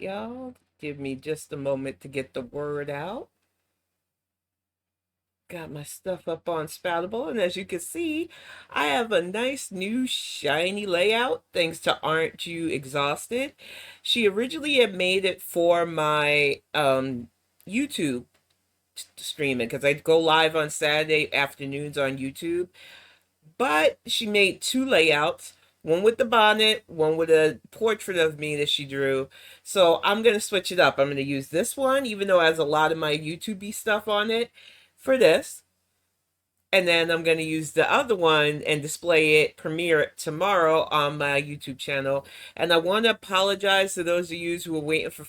Y'all, give me just a moment to get the word out. Got my stuff up on Spoutable, and as you can see, I have a nice new shiny layout thanks to Aren't You Exhausted. She originally had made it for my YouTube streaming because I go live on Saturday afternoons on YouTube. But she made two layouts, one with the bonnet, one with a portrait of me that she drew. So I'm going to switch it up. I'm going to use this one, even though it has a lot of my YouTube stuff on it, for this. And then I'm going to use the other one and display it, premiere it tomorrow on my YouTube channel. And I want to apologize to those of you who were waiting for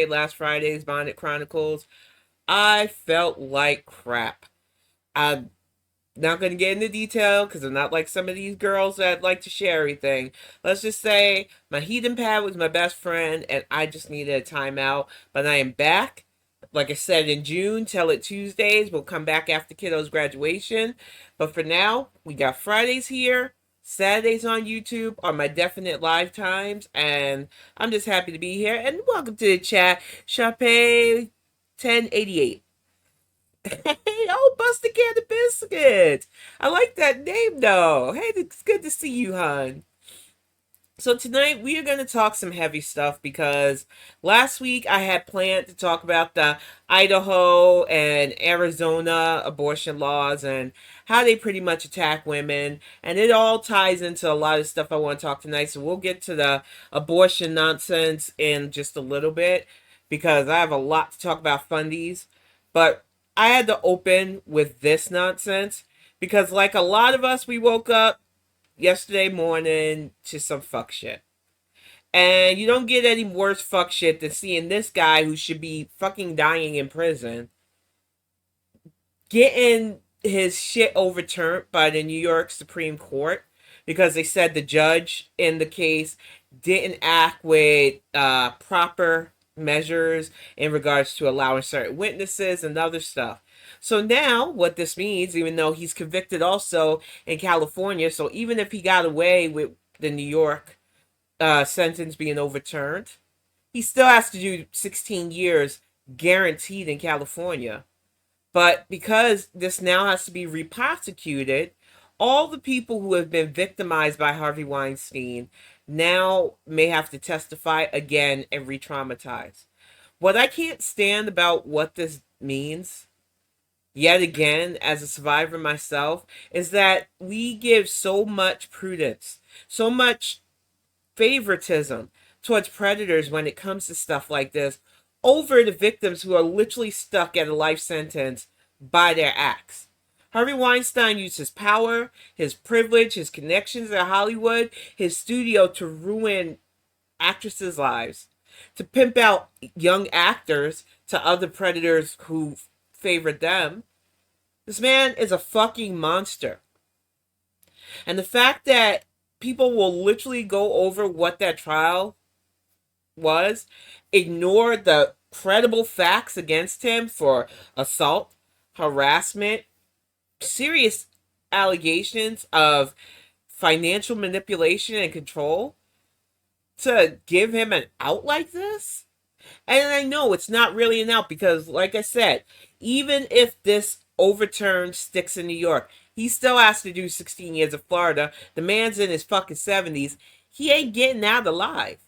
last Friday's Bonnet Chronicles. I felt like crap. I not going to get into detail because I'm not like some of these girls that like to share everything. Let's just say my heating pad was my best friend and I just needed a timeout. But I am back. Like I said, in June, Tell It Tuesdays. We'll come back after kiddo's graduation. But for now, we got Fridays here. Saturdays on YouTube are my definite live times. And I'm just happy to be here. And welcome to the chat. Chape 1088. Hey, oh, Buster Can the Biscuit. I like that name, though. Hey, it's good to see you, hon. So tonight we are going to talk some heavy stuff because last week I had planned to talk about the Idaho and Arizona abortion laws and how they pretty much attack women. And it all ties into a lot of stuff I want to talk tonight. So we'll get to the abortion nonsense in just a little bit because I have a lot to talk about fundies. But I had to open with this nonsense because, like a lot of us, we woke up yesterday morning to some fuck shit. And you don't get any worse fuck shit than seeing this guy who should be fucking dying in prison getting his shit overturned by the New York Supreme Court because they said the judge in the case didn't act with proper measures in regards to allowing certain witnesses and other stuff. So now what this means, even though he's convicted also in California, so even if he got away with the New York sentence being overturned, he still has to do 16 years guaranteed in California. But because this now has to be reprosecuted, all the people who have been victimized by Harvey Weinstein now may have to testify again and re-traumatize. What I can't stand about what this means, yet again, as a survivor myself, is that we give so much prudence, so much favoritism towards predators when it comes to stuff like this over the victims who are literally stuck at a life sentence by their acts. Harvey Weinstein used his power, his privilege, his connections in Hollywood, his studio to ruin actresses' lives, to pimp out young actors to other predators who favored them. This man is a fucking monster. And the fact that people will literally go over what that trial was, ignore the credible facts against him for assault, harassment, serious allegations of financial manipulation and control, to give him an out like this? And I know it's not really an out because, like I said, even if this overturn sticks in New York, he still has to do 16 years of Florida. The man's in his fucking 70s. He ain't getting out alive.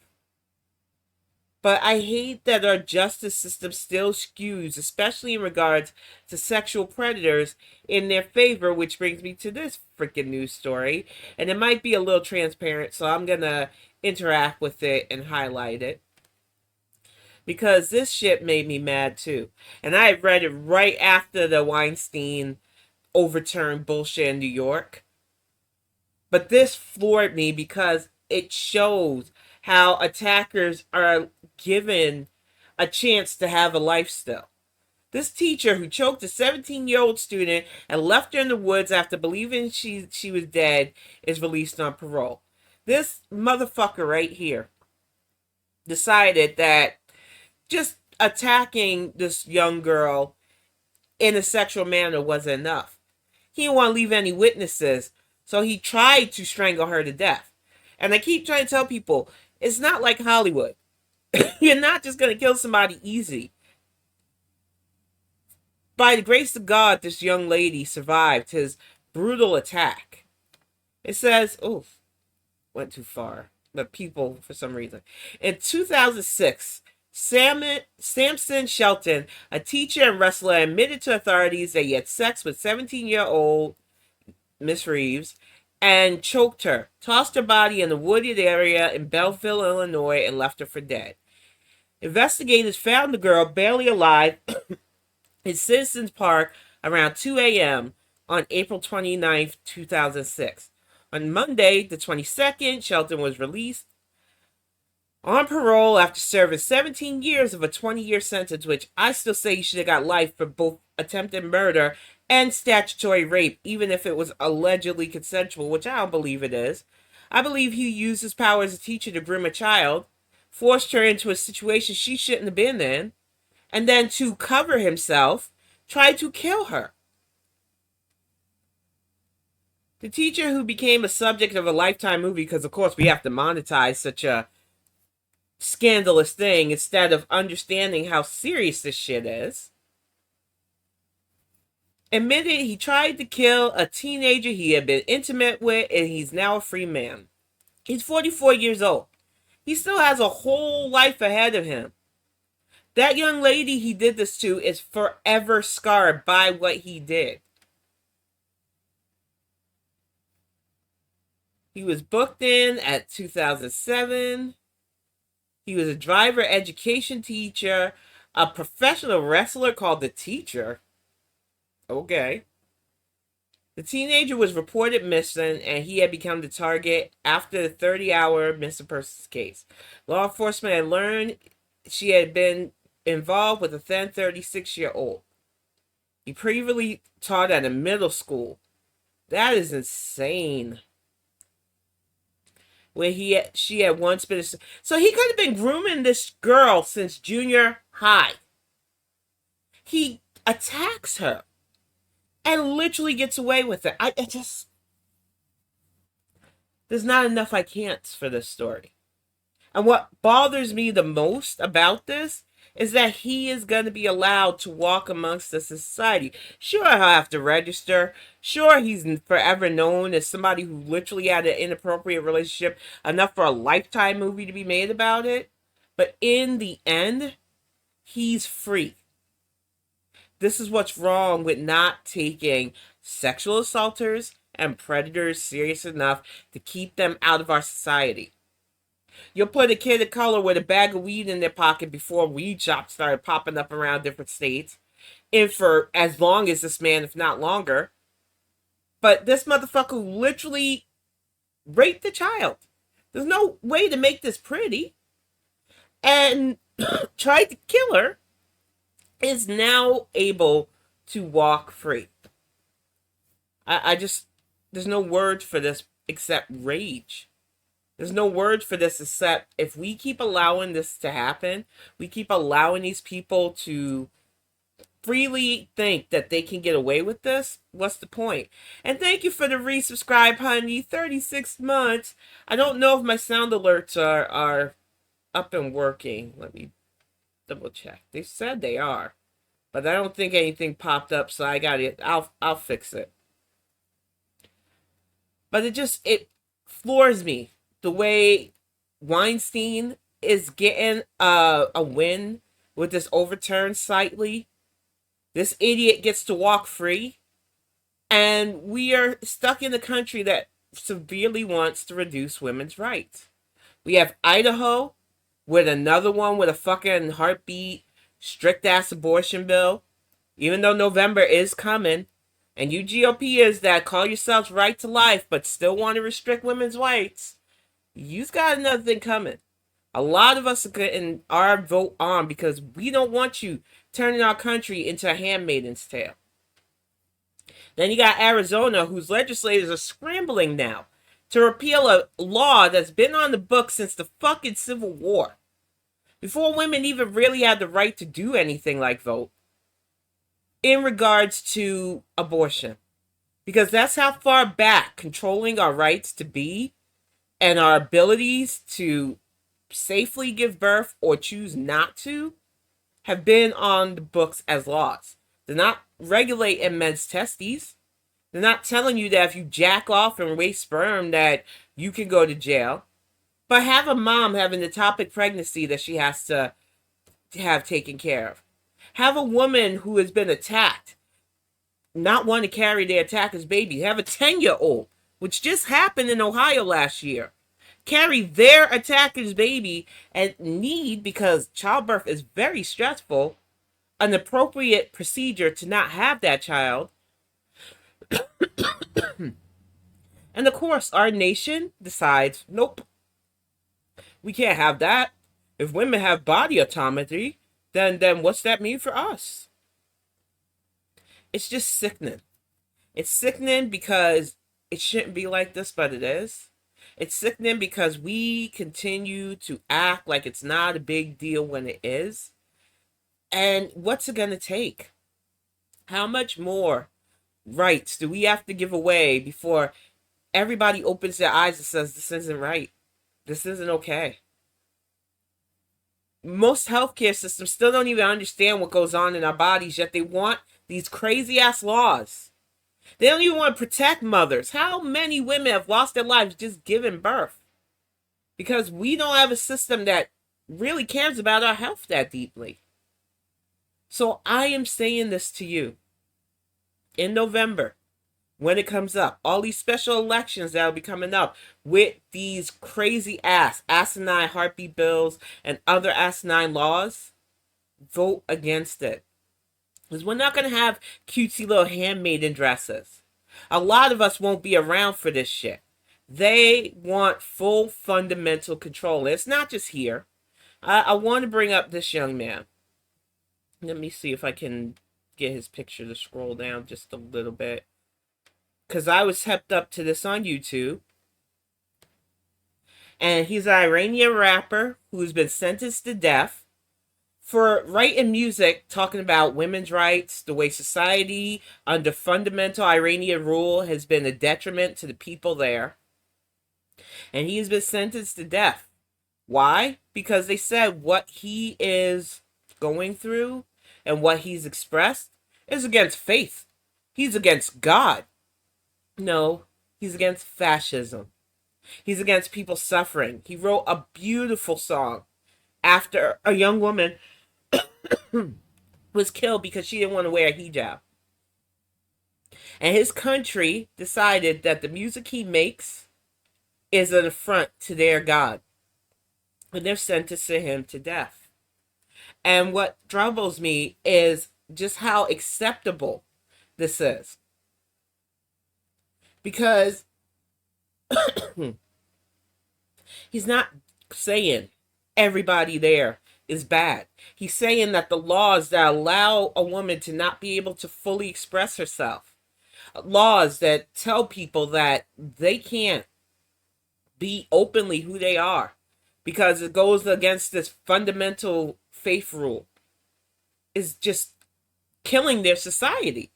But I hate that our justice system still skews, especially in regards to sexual predators, in their favor, which brings me to this freaking news story. And it might be a little transparent, so I'm going to interact with it and highlight it. Because this shit made me mad too. And I read it right after the Weinstein overturned bullshit in New York. But this floored me because it shows how attackers are given a chance to have a life still. This teacher who choked a 17-year-old student and left her in the woods after believing she was dead is released on parole. This motherfucker right here decided that just attacking this young girl in a sexual manner wasn't enough. He didn't want to leave any witnesses, so he tried to strangle her to death. And I keep trying to tell people, it's not like Hollywood. You're not just going to kill somebody easy. By the grace of God, this young lady survived his brutal attack. It says, oh, went too far. But people, for some reason. In 2006, Samson Shelton, a teacher and wrestler, admitted to authorities that he had sex with 17-year-old Miss Reeves and choked her, tossed her body in the wooded area in Belleville, Illinois, and left her for dead. Investigators found the girl barely alive in Citizens Park around 2 a.m. on April 29, 2006. On Monday, the 22nd, Shelton was released on parole after serving 17 years of a 20-year sentence, which I still say he should have got life for both attempted murder and statutory rape, even if it was allegedly consensual, which I don't believe it is. I believe he used his power as a teacher to groom a child, forced her into a situation she shouldn't have been in, and then to cover himself, tried to kill her. The teacher who became a subject of a Lifetime movie, because of course we have to monetize such a scandalous thing instead of understanding how serious this shit is, admitted he tried to kill a teenager he had been intimate with, and he's now a free man. He's 44 years old. He still has a whole life ahead of him. That young lady he did this to is forever scarred by what he did. He was booked in at 2007. He was a driver education teacher, a professional wrestler called The Teacher. Okay. The teenager was reported missing, and he had become the target after the 30-hour missing persons case. Law enforcement had learned she had been involved with a then 36-year-old. He previously taught at a middle school. That is insane. Where she had once been. So he could have been grooming this girl since junior high. He attacks her and literally gets away with it. I just, there's not enough I can't for this story. And what bothers me the most about this is that he is going to be allowed to walk amongst the society. Sure, he'll have to register. Sure, he's forever known as somebody who literally had an inappropriate relationship, enough for a Lifetime movie to be made about it. But in the end, he's free. This is what's wrong with not taking sexual assaulters and predators serious enough to keep them out of our society. You'll put a kid of color with a bag of weed in their pocket before weed shops started popping up around different states, and for as long as this man, if not longer. But this motherfucker literally raped the child. There's no way to make this pretty. And tried to kill her, is now able to walk free. I just, there's no word for this except rage. There's no word for this except if we keep allowing this to happen, we keep allowing these people to freely think that they can get away with this, what's the point? And thank you for the resubscribe, honey. 36 months. I don't know if my sound alerts are up and working. Let me double check. They said they are, but I don't think anything popped up, so I got it. I'll fix it. But it floors me the way Weinstein is getting a win with this overturned slightly. This idiot gets to walk free, and we are stuck in a country that severely wants to reduce women's rights. We have Idaho with another one with a fucking heartbeat, strict ass abortion bill, even though November is coming. And you GOPers that call yourselves right to life but still want to restrict women's rights, you've got another thing coming. A lot of us are getting our vote on because we don't want you turning our country into a handmaiden's tale. Then you got Arizona, whose legislators are scrambling now to repeal a law that's been on the books since the fucking Civil War, before women even really had the right to do anything like vote, in regards to abortion. Because that's how far back controlling our rights to be and our abilities to safely give birth or choose not to have been on the books as laws. They're not regulating men's testes. They're not telling you that if you jack off and waste sperm that you can go to jail. But have a mom having the topic pregnancy that she has to have taken care of. Have a woman who has been attacked not want to carry their attacker's baby. Have a 10-year-old, which just happened in Ohio last year, carry their attacker's baby and need, because childbirth is very stressful, an appropriate procedure to not have that child. And of course, our nation decides, nope, we can't have that. If women have body autonomy, then what's that mean for us? It's just sickening. It's sickening because it shouldn't be like this, but it is. It's sickening because we continue to act like it's not a big deal when it is. And what's it going to take? How much more rights do we have to give away before everybody opens their eyes and says, this isn't right? This isn't okay. Most healthcare systems still don't even understand what goes on in our bodies, yet they want these crazy ass laws. They don't even want to protect mothers. How many women have lost their lives just giving birth? Because we don't have a system that really cares about our health that deeply. So I am saying this to you. In November, when it comes up, all these special elections that will be coming up with these crazy asinine heartbeat bills and other asinine laws, vote against it. Because we're not going to have cutesy little handmaiden dresses. A lot of us won't be around for this shit. They want full fundamental control. It's not just here. I want to bring up this young man. Let me see if I can get his picture to scroll down just a little bit. Because I was hepped up to this on YouTube. And he's an Iranian rapper who's been sentenced to death for writing music talking about women's rights, the way society under fundamental Iranian rule has been a detriment to the people there. And he has been sentenced to death. Why? Because they said what he is going through and what he's expressed is against faith. He's against God. No, he's against fascism. He's against people suffering. He wrote a beautiful song after a young woman was killed because she didn't want to wear a hijab. And his country decided that the music he makes is an affront to their God. And they're sentencing him to death. And what troubles me is just how acceptable this is. Because he's not saying everybody there is bad. He's saying that the laws that allow a woman to not be able to fully express herself, laws that tell people that they can't be openly who they are because it goes against this fundamental faith rule, is just killing their society.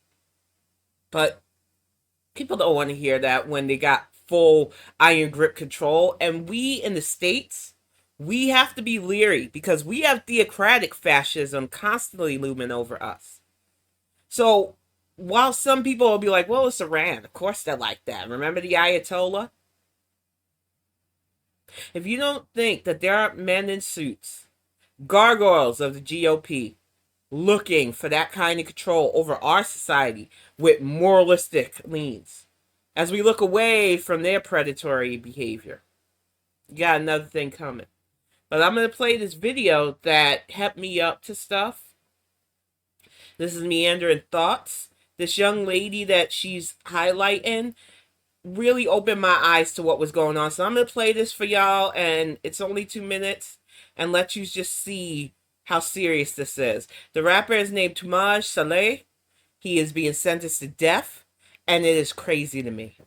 But people don't want to hear that when they got full iron grip control. And we in the States, we have to be leery because we have theocratic fascism constantly looming over us. So while some people will be like, well, it's Iran. Of course they're like that. Remember the Ayatollah? If you don't think that there are men in suits, gargoyles of the GOP, looking for that kind of control over our society with moralistic leans, as we look away from their predatory behavior, you got another thing coming. But I'm going to play this video that helped me up to stuff. This is Meandering Thoughts. This young lady that she's highlighting really opened my eyes to what was going on. So I'm going to play this for y'all, and it's only 2 minutes, and let you just see how serious this is. The rapper is named Toomaj Salehi. He is being sentenced to death, and it is crazy to me.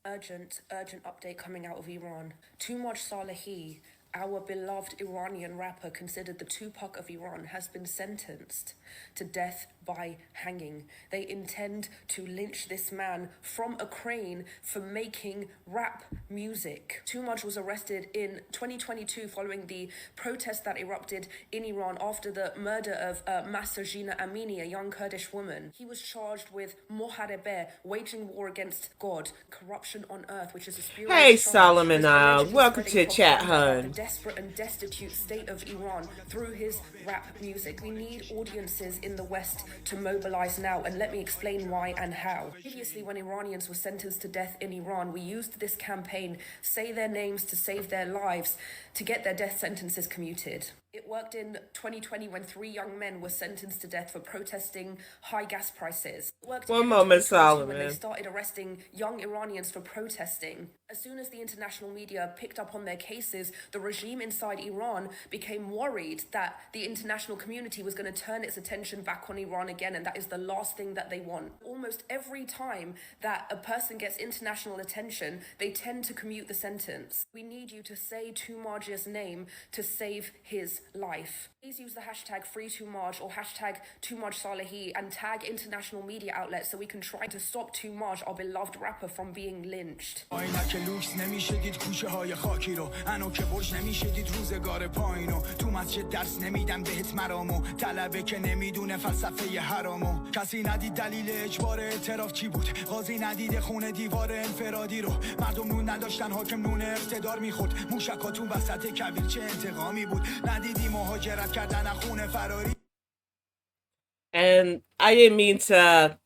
Urgent update coming out of Iran. Toomaj Salehi, our beloved Iranian rapper considered the Tupac of Iran, has been sentenced to death by hanging. They intend to lynch this man from a crane for making rap music. Toomaj was arrested in 2022 following the protest that erupted in Iran after the murder of Mahsa Jina Amini, a young Kurdish woman. He was charged with moharebe, waging war against God, corruption on earth, which is a spurious Hey, charge Solomon, that's allegedly welcome to the spreading chat, propaganda about hun. the desperate and destitute state of Iran through his rap music. We need audiences in the West to mobilize now, and let me explain why and how. Previously, when Iranians were sentenced to death in Iran, we used this campaign, Say Their Names to Save Their Lives, to get their death sentences commuted. It worked in 2020 when 3 young men were sentenced to death for protesting high gas prices. It worked One again moment, in 2022 when they Solomon. started arresting young Iranians for protesting. As soon as the international media picked up on their cases, the regime inside Iran became worried that the international community was going to turn its attention back on Iran again, and that is the last thing that they want. Almost every time that a person gets international attention, they tend to commute the sentence. We need you to say Toomaj's name to save his life. Please use the hashtag #FreeToomaj or hashtag #ToomajSalehi and tag international media outlets so we can try to stop Toomaj, our beloved rapper, from being lynched. And I didn't mean to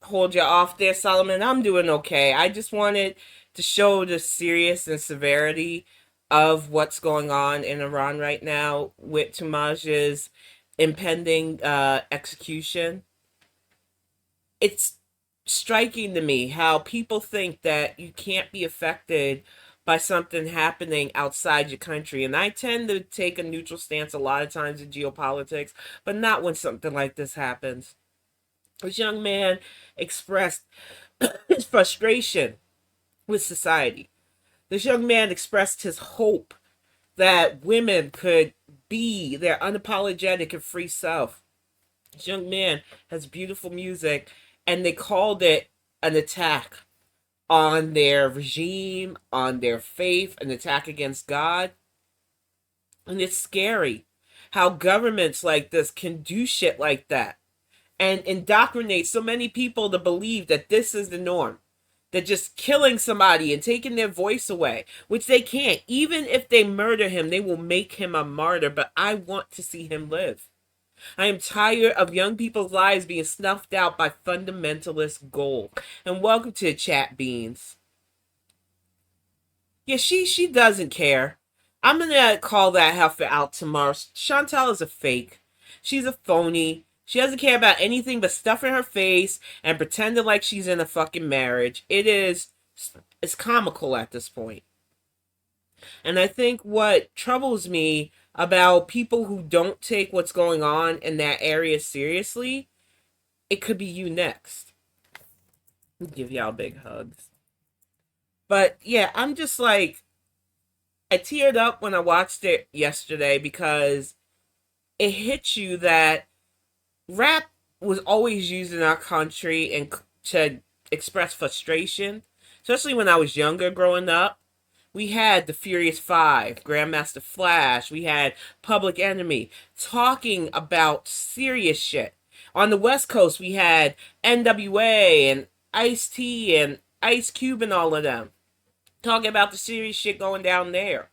hold you off there, Solomon. I'm doing okay. I just wanted to show the seriousness and severity of what's going on in Iran right now with Toomaj's impending execution. It's striking to me how people think that you can't be affected by something happening outside your country. And I tend to take a neutral stance a lot of times in geopolitics, but not when something like this happens. This young man expressed his frustration with society. This young man expressed his hope that women could be their unapologetic and free self. This young man has beautiful music, and they called it an attack on their regime, on their faith, an attack against God. And it's scary how governments like this can do shit like that and indoctrinate so many people to believe that this is the norm. That just killing somebody and taking their voice away, which they can't. Even if they murder him, they will make him a martyr, but I want to see him live. I am tired of young people's lives being snuffed out by fundamentalist gold. And welcome to Chat Beans. Yeah, she doesn't care. I'm gonna call that heifer out tomorrow. Chantal is a fake. She's a phony. She doesn't care about anything but stuffing her face and pretending like she's in a fucking marriage. It's comical at this point. And I think what troubles me about people who don't take what's going on in that area seriously, it could be you next. I'll give y'all big hugs. But yeah, I'm just like, I teared up when I watched it yesterday because it hits you that rap was always used in our country and to express frustration, especially when I was younger growing up. We had the Furious Five, Grandmaster Flash. We had Public Enemy talking about serious shit. On the West Coast, we had NWA and Ice-T and Ice Cube and all of them talking about the serious shit going down there.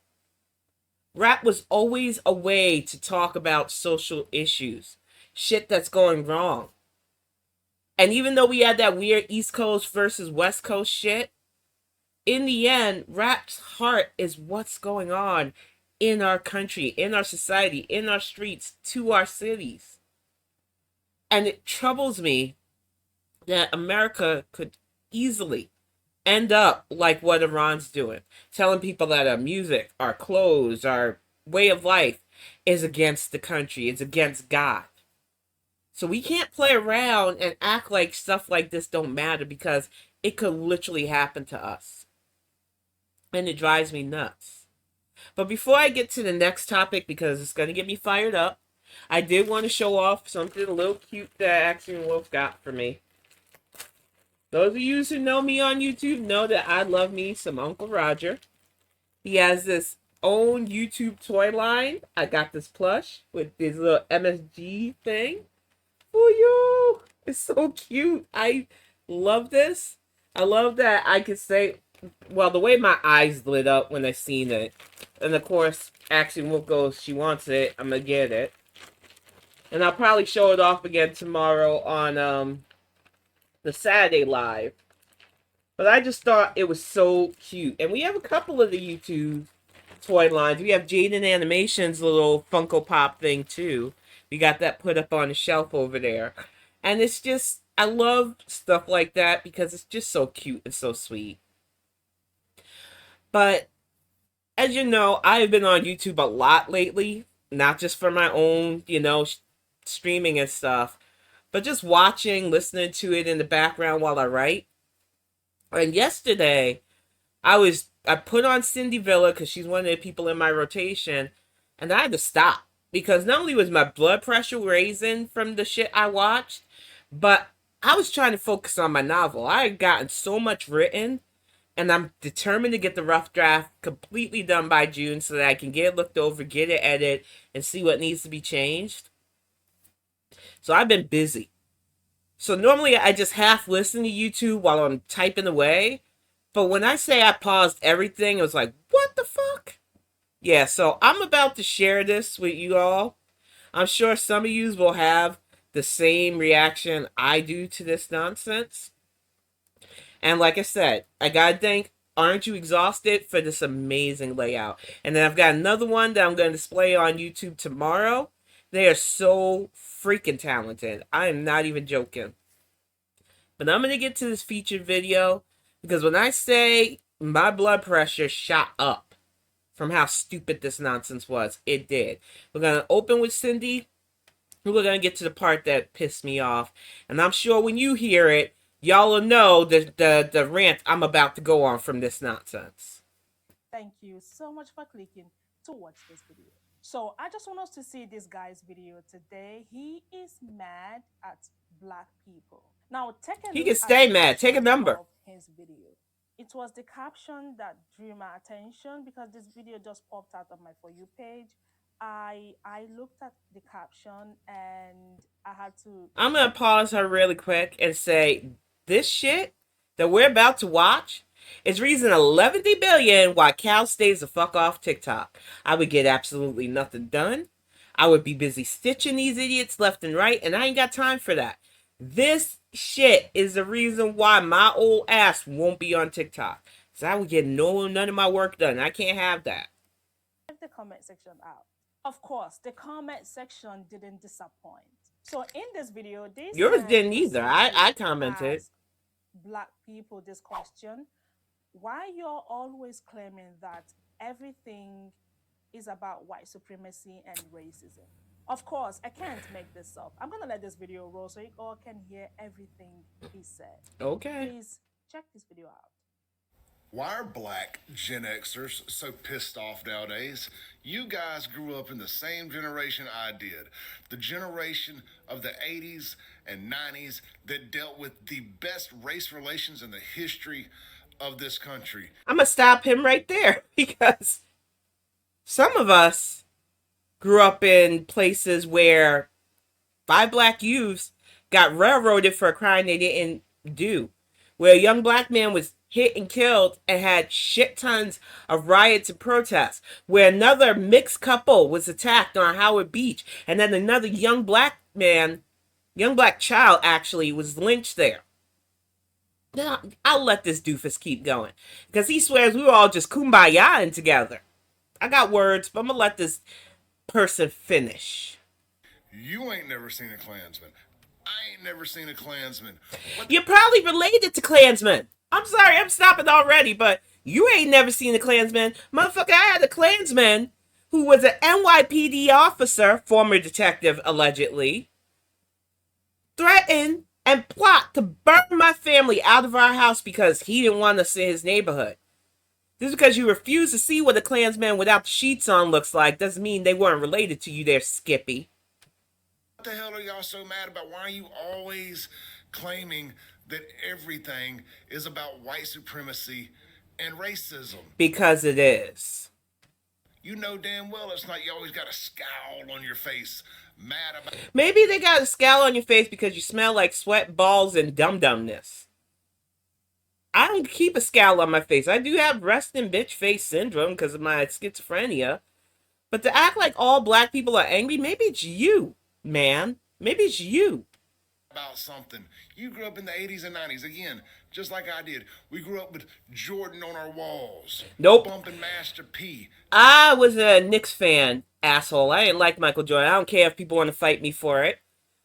Rap was always a way to talk about social issues, shit that's going wrong. And even though we had that weird East Coast versus West Coast shit, in the end, rap's heart is what's going on in our country, in our society, in our streets, to our cities. And it troubles me that America could easily end up like what Iran's doing, telling people that our music, our clothes, our way of life is against the country, it's against God. So we can't play around and act like stuff like this don't matter, because it could literally happen to us. And it drives me nuts. But before I get to the next topic, because it's going to get me fired up, I did want to show off something a little cute that Axiom Wolf got for me. Those of you who know me on YouTube know that I love me some Uncle Roger. He has this own YouTube toy line. I got this plush with this little MSG thing for you. It's so cute. I love this. I love that I could say, well, the way my eyes lit up when I seen it. And of course, Axiom Wolf goes, she wants it. I'm going to get it. And I'll probably show it off again tomorrow on the Saturday Live. But I just thought it was so cute. And we have a couple of the YouTube toy lines. We have Jaden Animation's little Funko Pop thing too. We got that put up on the shelf over there. And it's just, I love stuff like that because it's just so cute and so sweet. But as you know, I have been on YouTube a lot lately. Not just for my own, streaming and stuff. But just watching, listening to it in the background while I write. And yesterday, I put on Cindy Villa because she's one of the people in my rotation, and I had to stop because not only was my blood pressure raising from the shit I watched, but I was trying to focus on my novel. I had gotten so much written, and I'm determined to get the rough draft completely done by June so that I can get it looked over, get it edited, and see what needs to be changed. So I've been busy. So normally I just half listen to YouTube while I'm typing away. But when I say I paused everything, it was like, what the fuck? Yeah, so I'm about to share this with you all. I'm sure some of you will have the same reaction I do to this nonsense. And like I said, I gotta thank Aren't You Exhausted for this amazing layout. And then I've got another one that I'm going to display on YouTube tomorrow. They are so freaking talented. I am not even joking. But I'm going to get to this featured video because when I say my blood pressure shot up from how stupid this nonsense was, it did. We're going to open with Cindy. We're going to get to the part that pissed me off. And I'm sure when you hear it, y'all will know the rant I'm about to go on from this nonsense. Thank you so much for clicking to watch this video. So I just want us to see this guy's video today. He is mad at black people. Now take a look. He can stay mad. Take a number. His video. It was the caption that drew my attention because this video just popped out of my For You page. I looked at the caption and I had to. I'm gonna pause her really quick and say this shit that we're about to watch is reason 11 billion why Cal stays the fuck off TikTok. I would get absolutely nothing done. I would be busy stitching these idiots left and right, and I ain't got time for that. This shit is the reason why my old ass won't be on TikTok. So I would get none of my work done. I can't have that. Check the comment section out. Of course, the comment section didn't disappoint. So in this video, yours didn't either. I commented. Black people this question: why you're always claiming that everything is about white supremacy and racism? Of course, I can't make this up. I'm gonna let this video roll so you all can hear everything he said. Okay. Please check this video out. Why are black Gen Xers so pissed off nowadays? You guys grew up in the same generation I did. The generation of the 80s and 90s that dealt with the best race relations in the history of this country. I'm going to stop him right there because some of us grew up in places where 5 black youths got railroaded for a crime they didn't do. Where a young black man was hit and killed and had shit tons of riots and protests. Where another mixed couple was attacked on Howard Beach. And then another young black child actually was lynched there. Now, I'll let this doofus keep going. Because he swears we were all just kumbayaing together. I got words, but I'm going to let this person finish. You ain't never seen a Klansman. I ain't never seen a Klansman. You're probably related to Klansmen. I'm sorry, I'm stopping already, but you ain't never seen a Klansman. Motherfucker, I had a Klansman who was an NYPD officer, former detective allegedly, threaten and plot to burn my family out of our house because he didn't want us in his neighborhood. Just because you refuse to see what a Klansman without the sheets on looks like doesn't mean they weren't related to you there, Skippy. the hell are y'all so mad about? Why are you always claiming that everything is about white supremacy and racism? Because it is. You know damn well it's not. You always got a scowl on your face, mad about. Maybe they got a scowl on your face because you smell like sweat balls and dum-dumness. I don't keep a scowl on my face. I do have resting bitch face syndrome because of my schizophrenia. But to act like all black people are angry, maybe it's you, man. Maybe it's you. About something. You grew up in the 80s and 90s. Again, just like I did. We grew up with Jordan on our walls. Nope. Bumping Master P. I was a Knicks fan, asshole. I didn't like Michael Jordan. I don't care if people want to fight me for it.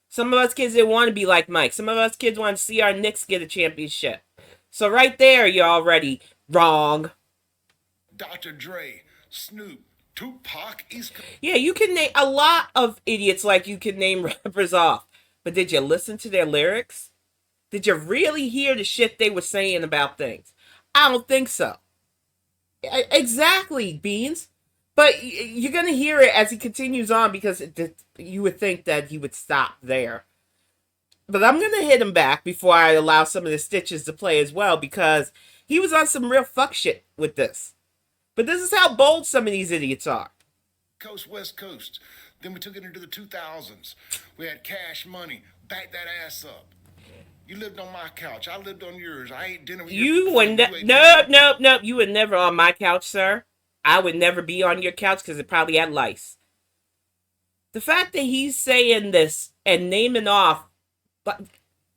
Some of us kids didn't want to be like Mike. Some of us kids want to see our Knicks get a championship. So right there, you're already wrong. Dr. Dre, Snoop, Tupac, East Coast. Yeah, you can name a lot of idiots like you can name rappers off. But did you listen to their lyrics? Did you really hear the shit they were saying about things? I don't think so. Exactly, Beans. But you're going to hear it as he continues on because you would think that he would stop there. But I'm going to hit him back before I allow some of the stitches to play as well because he was on some real fuck shit with this. But this is how bold some of these idiots are. Coast, West Coast. Then we took it into the 2000s. We had Cash Money. Back that ass up. You lived on my couch. I lived on yours. I ate dinner with you. Nope. You were never on my couch, sir. I would never be on your couch because it probably had lice. The fact that he's saying this and naming off, but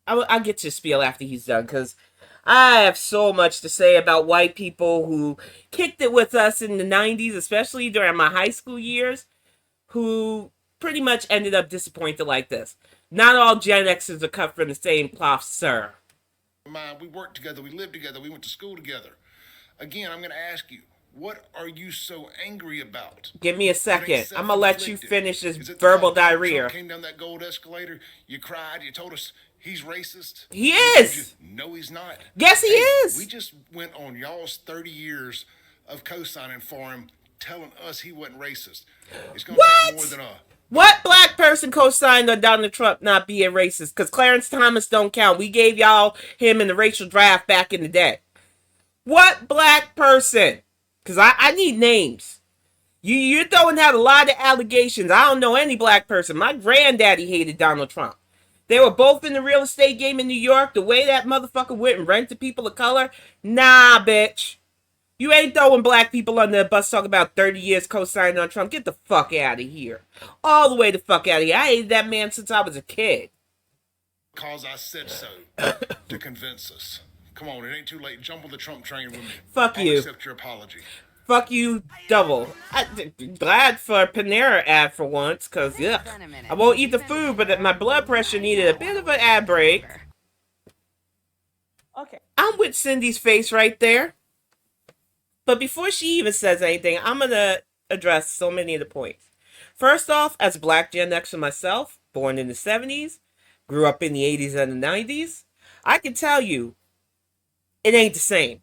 I'll get to spiel after he's done because I have so much to say about white people who kicked it with us in the 90s, especially during my high school years, who pretty much ended up disappointed like this. Not all Gen Xers are cut from the same cloth, sir. We worked together, we lived together, we went to school together. Again, I'm going to ask you, what are you so angry about? Give me a second. I'm going to let you finish this verbal diarrhea. Trump came down that gold escalator, you cried, you told us he's racist. He is. No, he's not. Yes, he is. We just went on y'all's 30 years of co-signing for him, telling us he wasn't racist. It's going to take more than a... What black person co-signed on Donald Trump not being racist? Because Clarence Thomas don't count. We gave y'all him in the racial draft back in the day. What black person? Because I need names. You're throwing out a lot of allegations. I don't know any black person. My granddaddy hated Donald Trump. They were both in the real estate game in New York. The way that motherfucker went and rented people of color. Nah, bitch. You ain't throwing black people on the bus talking about 30 years co-signing on Trump. Get the fuck out of here. All the way the fuck out of here. I hated that man since I was a kid. Because I said so to convince us. Come on, it ain't too late. Jump on the Trump train with me. Fuck you. I'll accept your apology. Fuck you double. Glad for a Panera ad for once, because, yeah, I won't eat the food, but my blood pressure needed a bit of an ad break. Okay. I'm with Cindy's face right there. But before she even says anything, I'm going to address so many of the points. First off, as a black Gen Xer myself, born in the 70s, grew up in the 80s and the 90s, I can tell you, it ain't the same.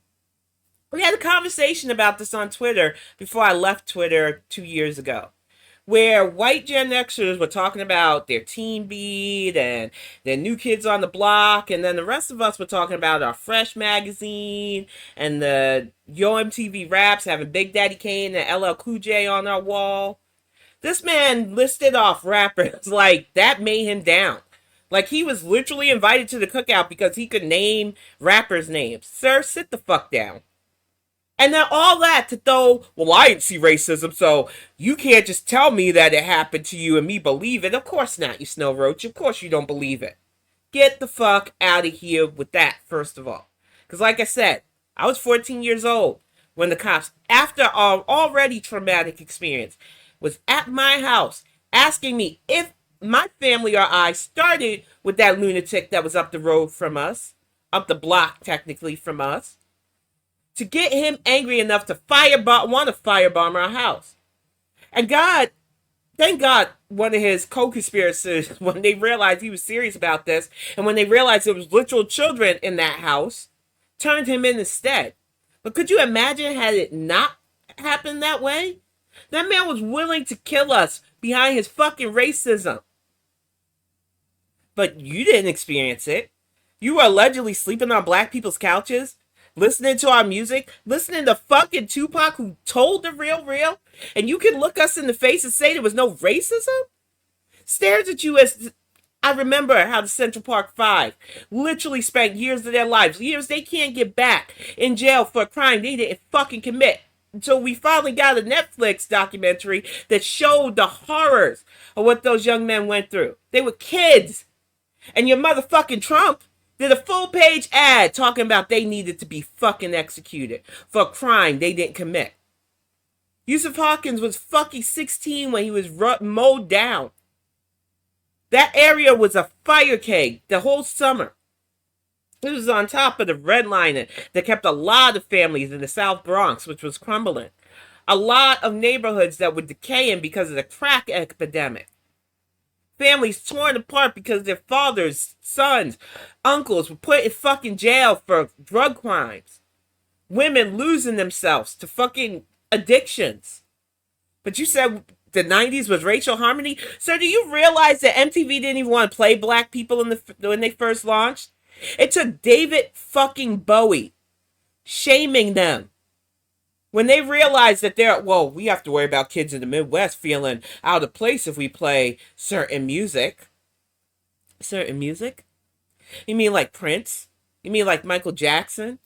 We had a conversation about this on Twitter before I left Twitter 2 years ago, where white Gen Xers were talking about their Teen Beat and their New Kids on the Block, and then the rest of us were talking about our Fresh magazine and the Yo MTV Raps having Big Daddy Kane and LL Cool J on our wall. This man listed off rappers like that made him down. Like he was literally invited to the cookout because he could name rappers' names. Sir, sit the fuck down. And then all that to throw, well, I didn't see racism, so you can't just tell me that it happened to you and me believe it. Of course not, you snow roach. Of course you don't believe it. Get the fuck out of here with that, first of all. Because like I said, I was 14 years old when the cops, after our already traumatic experience, was at my house asking me if my family or I started with that lunatic that was up the road from us, up the block technically from us, to get him angry enough to want to firebomb our house. And thank God, one of his co-conspirators, when they realized he was serious about this, and when they realized there was literal children in that house, turned him in instead. But could you imagine had it not happened that way? That man was willing to kill us behind his fucking racism. but you didn't experience it. You were allegedly sleeping on black people's couches, listening to our music, listening to fucking Tupac, who told the real, and you can look us in the face and say there was no racism? Stares at you as... I remember how the Central Park Five literally spent years of their lives, years they can't get back, in jail for a crime they didn't fucking commit. Until we finally got a Netflix documentary that showed the horrors of what those young men went through. They were kids. And your motherfucking Trump did a full-page ad talking about they needed to be fucking executed for a crime they didn't commit. Yusuf Hawkins was fucking 16 when he was mowed down. That area was a fire cake the whole summer. It was on top of the redlining that kept a lot of families in the South Bronx, which was crumbling. A lot of neighborhoods that were decaying because of the crack epidemic. Families torn apart because their fathers, sons, uncles were put in fucking jail for drug crimes. Women losing themselves to fucking addictions. But you said the 90s was racial harmony? So do you realize that MTV didn't even want to play black people when they first launched? It took David fucking Bowie shaming them when they realized that we have to worry about kids in the Midwest feeling out of place if we play certain music. Certain music? You mean like Prince? You mean like Michael Jackson?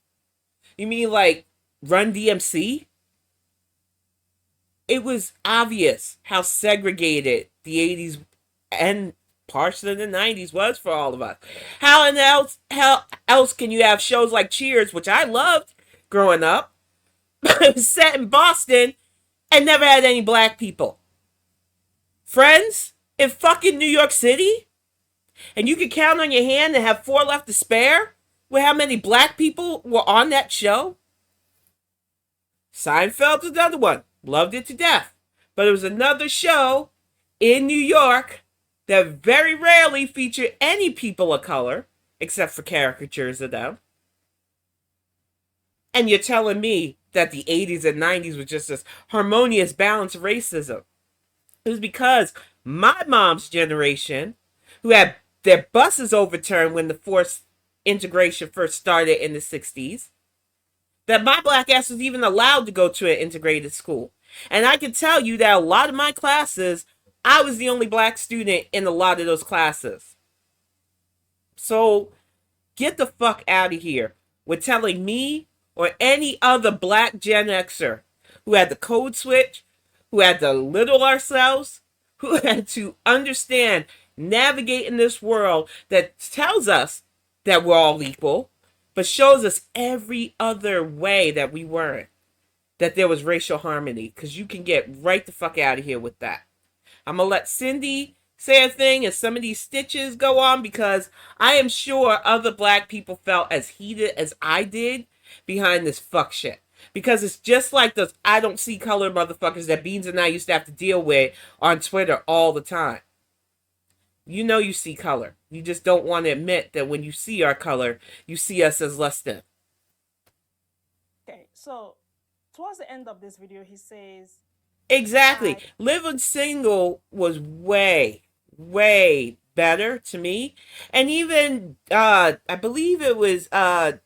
You mean like Run DMC? It was obvious how segregated the 80s and parts of the 90s was for all of us. How else can you have shows like Cheers, which I loved growing up, it was set in Boston and never had any black people? Friends in fucking New York City? And you can count on your hand and have 4 left to spare with how many black people were on that show? Seinfeld was another one. Loved it to death. But it was another show in New York that very rarely featured any people of color, except for caricatures of them. And you're telling me that the 80s and 90s was just this harmonious balance of racism. It was because my mom's generation, who had their buses overturned when the forced integration first started in the 60s, that my black ass was even allowed to go to an integrated school. And I can tell you that a lot of my classes, I was the only black student in a lot of those classes. So get the fuck out of here with telling me or any other black Gen Xer who had the code switch, who had to little ourselves, who had to understand navigating this world that tells us that we're all equal, but shows us every other way that we weren't, that there was racial harmony, because you can get right the fuck out of here with that. I'm going to let Cindy say a thing and some of these stitches go on, because I am sure other black people felt as heated as I did behind this fuck shit. Because it's just like those I don't see color motherfuckers that Beans and I used to have to deal with on Twitter all the time. You know you see color. You just don't want to admit that when you see our color, you see us as less than. Okay, so towards the end of this video, he says... Exactly. Living single was way, way better to me. And even, I believe it was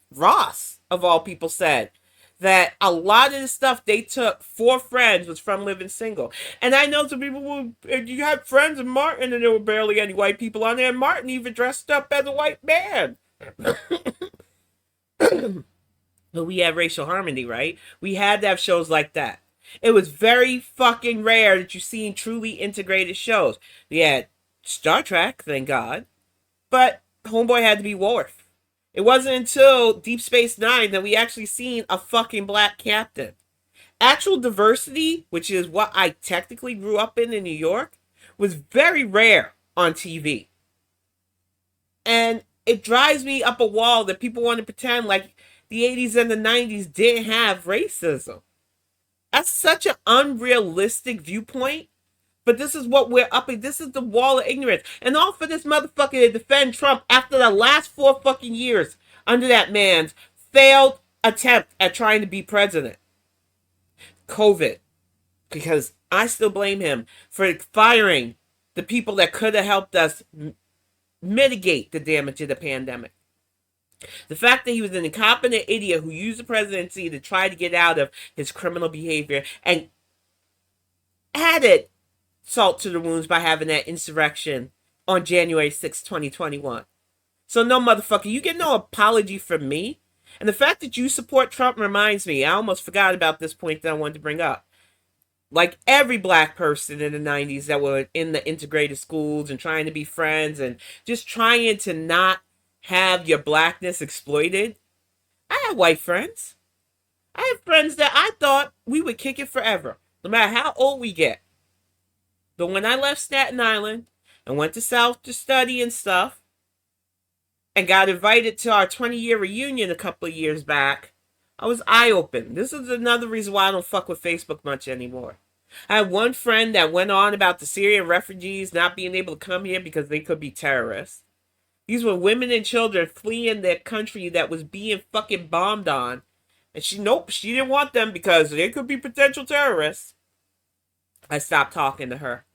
Ross, of all people, said that a lot of the stuff they took for Friends was from Living Single. And I know some people will, you had Friends and Martin, and there were barely any white people on there, and Martin even dressed up as a white man. But we had racial harmony, right? We had to have shows like that. It was very fucking rare that you seen truly integrated shows. We had Star Trek, thank God, but homeboy had to be Worf. It wasn't until Deep Space Nine that we actually seen a fucking black captain. Actual diversity, which is what I technically grew up in New York, was very rare on TV. And it drives me up a wall that people want to pretend like the 80s and the 90s didn't have racism. That's such an unrealistic viewpoint. But this is what we're up in. This is the wall of ignorance. And all for this motherfucker to defend Trump after the last 4 fucking years under that man's failed attempt at trying to be president. COVID. Because I still blame him for firing the people that could have helped us mitigate the damage of the pandemic. The fact that he was an incompetent idiot who used the presidency to try to get out of his criminal behavior and added salt to the wounds by having that insurrection on January 6, 2021. So no, motherfucker, you get no apology from me. And the fact that you support Trump reminds me, I almost forgot about this point that I wanted to bring up. Like every black person in the 90s that were in the integrated schools and trying to be friends and just trying to not have your blackness exploited. I had white friends. I had friends that I thought we would kick it forever, no matter how old we get. But when I left Staten Island and went to South to study and stuff, and got invited to our 20-year reunion a couple of years back, I was eye-opened. This is another reason why I don't fuck with Facebook much anymore. I had one friend that went on about the Syrian refugees not being able to come here because they could be terrorists. These were women and children fleeing their country that was being fucking bombed on. And she didn't want them because they could be potential terrorists. I stopped talking to her.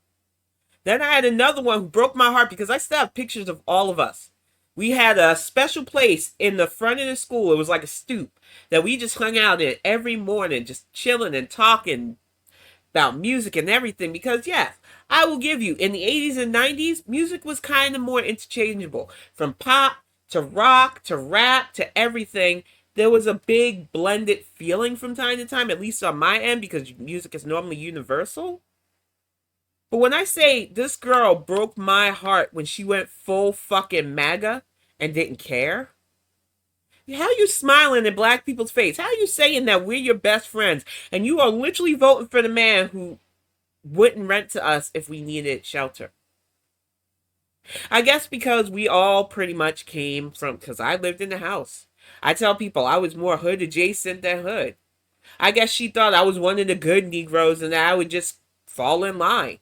Then I had another one who broke my heart because I still have pictures of all of us. We had a special place in the front of the school. It was like a stoop that we just hung out in every morning, just chilling and talking about music and everything. Because, yes, I will give you, in the 80s and 90s, music was kind of more interchangeable. From pop to rock to rap to everything, there was a big blended feeling from time to time, at least on my end, because music is normally universal. But when I say this girl broke my heart when she went full fucking MAGA and didn't care, how are you smiling in black people's face? How are you saying that we're your best friends and you are literally voting for the man who wouldn't rent to us if we needed shelter? I guess because we all pretty much came from, because I lived in the house. I tell people I was more hood adjacent than hood. I guess she thought I was one of the good Negroes and that I would just fall in line.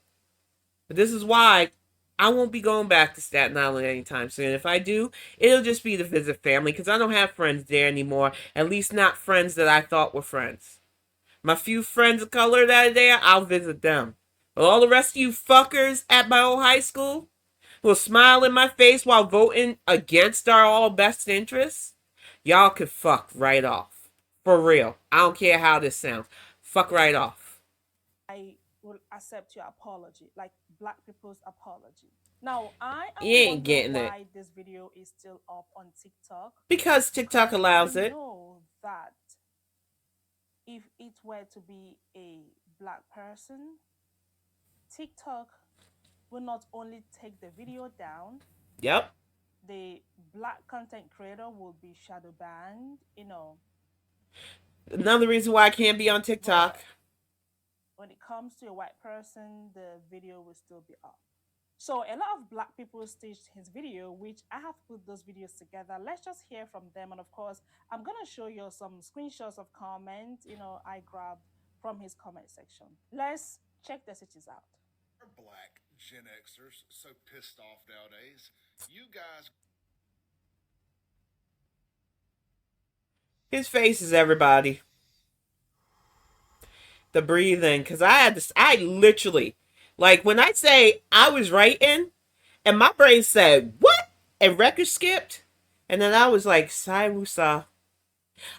But this is why I won't be going back to Staten Island anytime soon. If I do, it'll just be to visit family because I don't have friends there anymore. At least not friends that I thought were friends. My few friends of color that are there, I'll visit them. But all the rest of you fuckers at my old high school who will smile in my face while voting against our all best interests, y'all could fuck right off. For real. I don't care how this sounds. Fuck right off. I will accept your apology, like black people's apology. Now, I am You ain't wondering getting it. why this video is still up on TikTok. Because TikTok allows I it. know that if it were to be a black person, TikTok will not only take the video down, Yep. the black content creator will be shadow banned, Another reason why I can't be on TikTok. But when it comes to a white person, the video will still be up. So a lot of black people staged his video, which I have put those videos together. Let's just hear from them. And of course, I'm going to show you some screenshots of comments, I grabbed from his comment section. Let's check the stitches out. Black Gen Xers so pissed off nowadays. You guys. His face is everybody. The breathing, because I literally, like when I say I was writing and my brain said, what? And record skipped. And then I was like, Sai.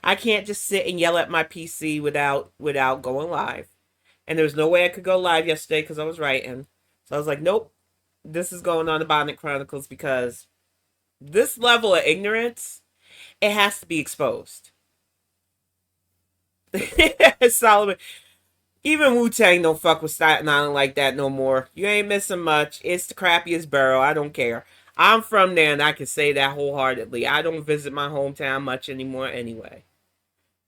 I can't just sit and yell at my PC without going live. And there was no way I could go live yesterday because I was writing. So I was like, nope, this is going on the Bonnet Chronicles because this level of ignorance, it has to be exposed. Solomon. Even Wu-Tang don't fuck with Staten Island like that no more. You ain't missing much. It's the crappiest borough. I don't care. I'm from there and I can say that wholeheartedly. I don't visit my hometown much anymore anyway.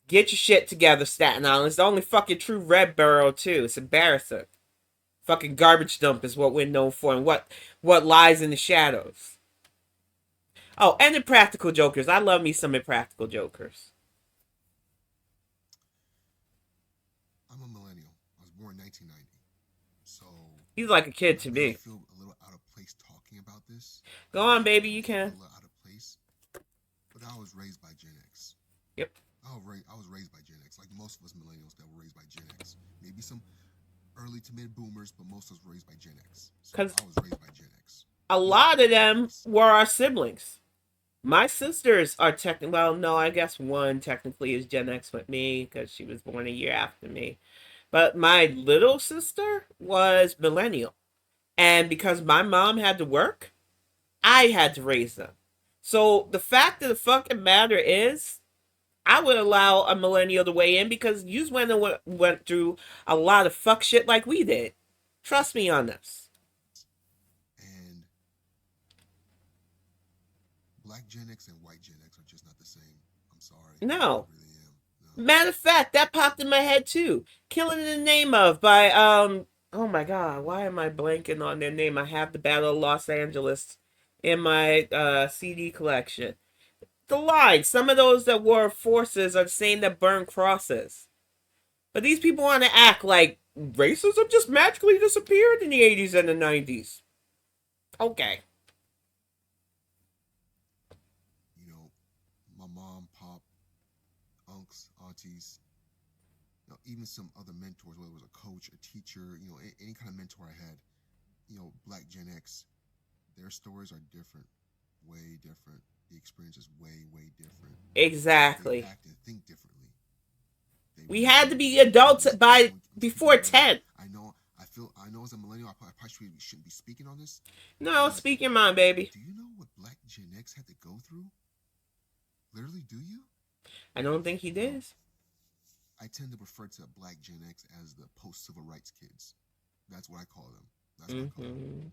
Get your shit together, Staten Island. It's the only fucking true red borough too. It's embarrassing. Fucking garbage dump is what we're known for and what lies in the shadows. Oh, and Impractical Jokers. I love me some Impractical Jokers. I'm a millennial. I was born in 1990. So He's like a kid to me. I feel a little out of place talking about this. Go on, baby, you can. A little out of place. But I was raised by Gen X. Yep. I was raised by Gen X, like most of us millennials that were raised by Gen X. Maybe some early to mid boomers, but most of us were raised by Gen X. So I was raised by Gen X. A Yeah, lot of them yes. were our siblings. My sisters are technically, well, no, I guess one technically is Gen X with me because she was born a year after me. But my little sister was millennial. And because my mom had to work, I had to raise them. So the fact of the fucking matter is, I would allow a millennial to weigh in because you went through a lot of fuck shit like we did. Trust me on this. And black Gen X and white Gen X are just not the same. I'm sorry. I No. really am. No. Matter of fact, that popped in my head too. Killing in the Name of by oh my god, why am I blanking on their name? I have the Battle of Los Angeles in my CD collection. The line, some of those that wore forces are the same that burn crosses. But these people want to act like racism just magically disappeared in the 80s and the 90s. Okay. You know, my mom, pop, unks, aunties, you know, even some other mentors, whether it was a coach, a teacher, you know, any kind of mentor I had, you know, black Gen X, their stories are different, way different. The experience is way, way different. They Exactly. act and think differently. They We really had to do. be adults by When speaking before on this, 10. I know as a millennial, I probably shouldn't be speaking on this, No, but speak your mind, baby. do you know what Black Gen X had to go through? Literally, do you? I don't think he Well, did. I tend to refer to Black Gen X as the post-civil rights kids. That's what I call them. That's what I call them. Mm-hmm.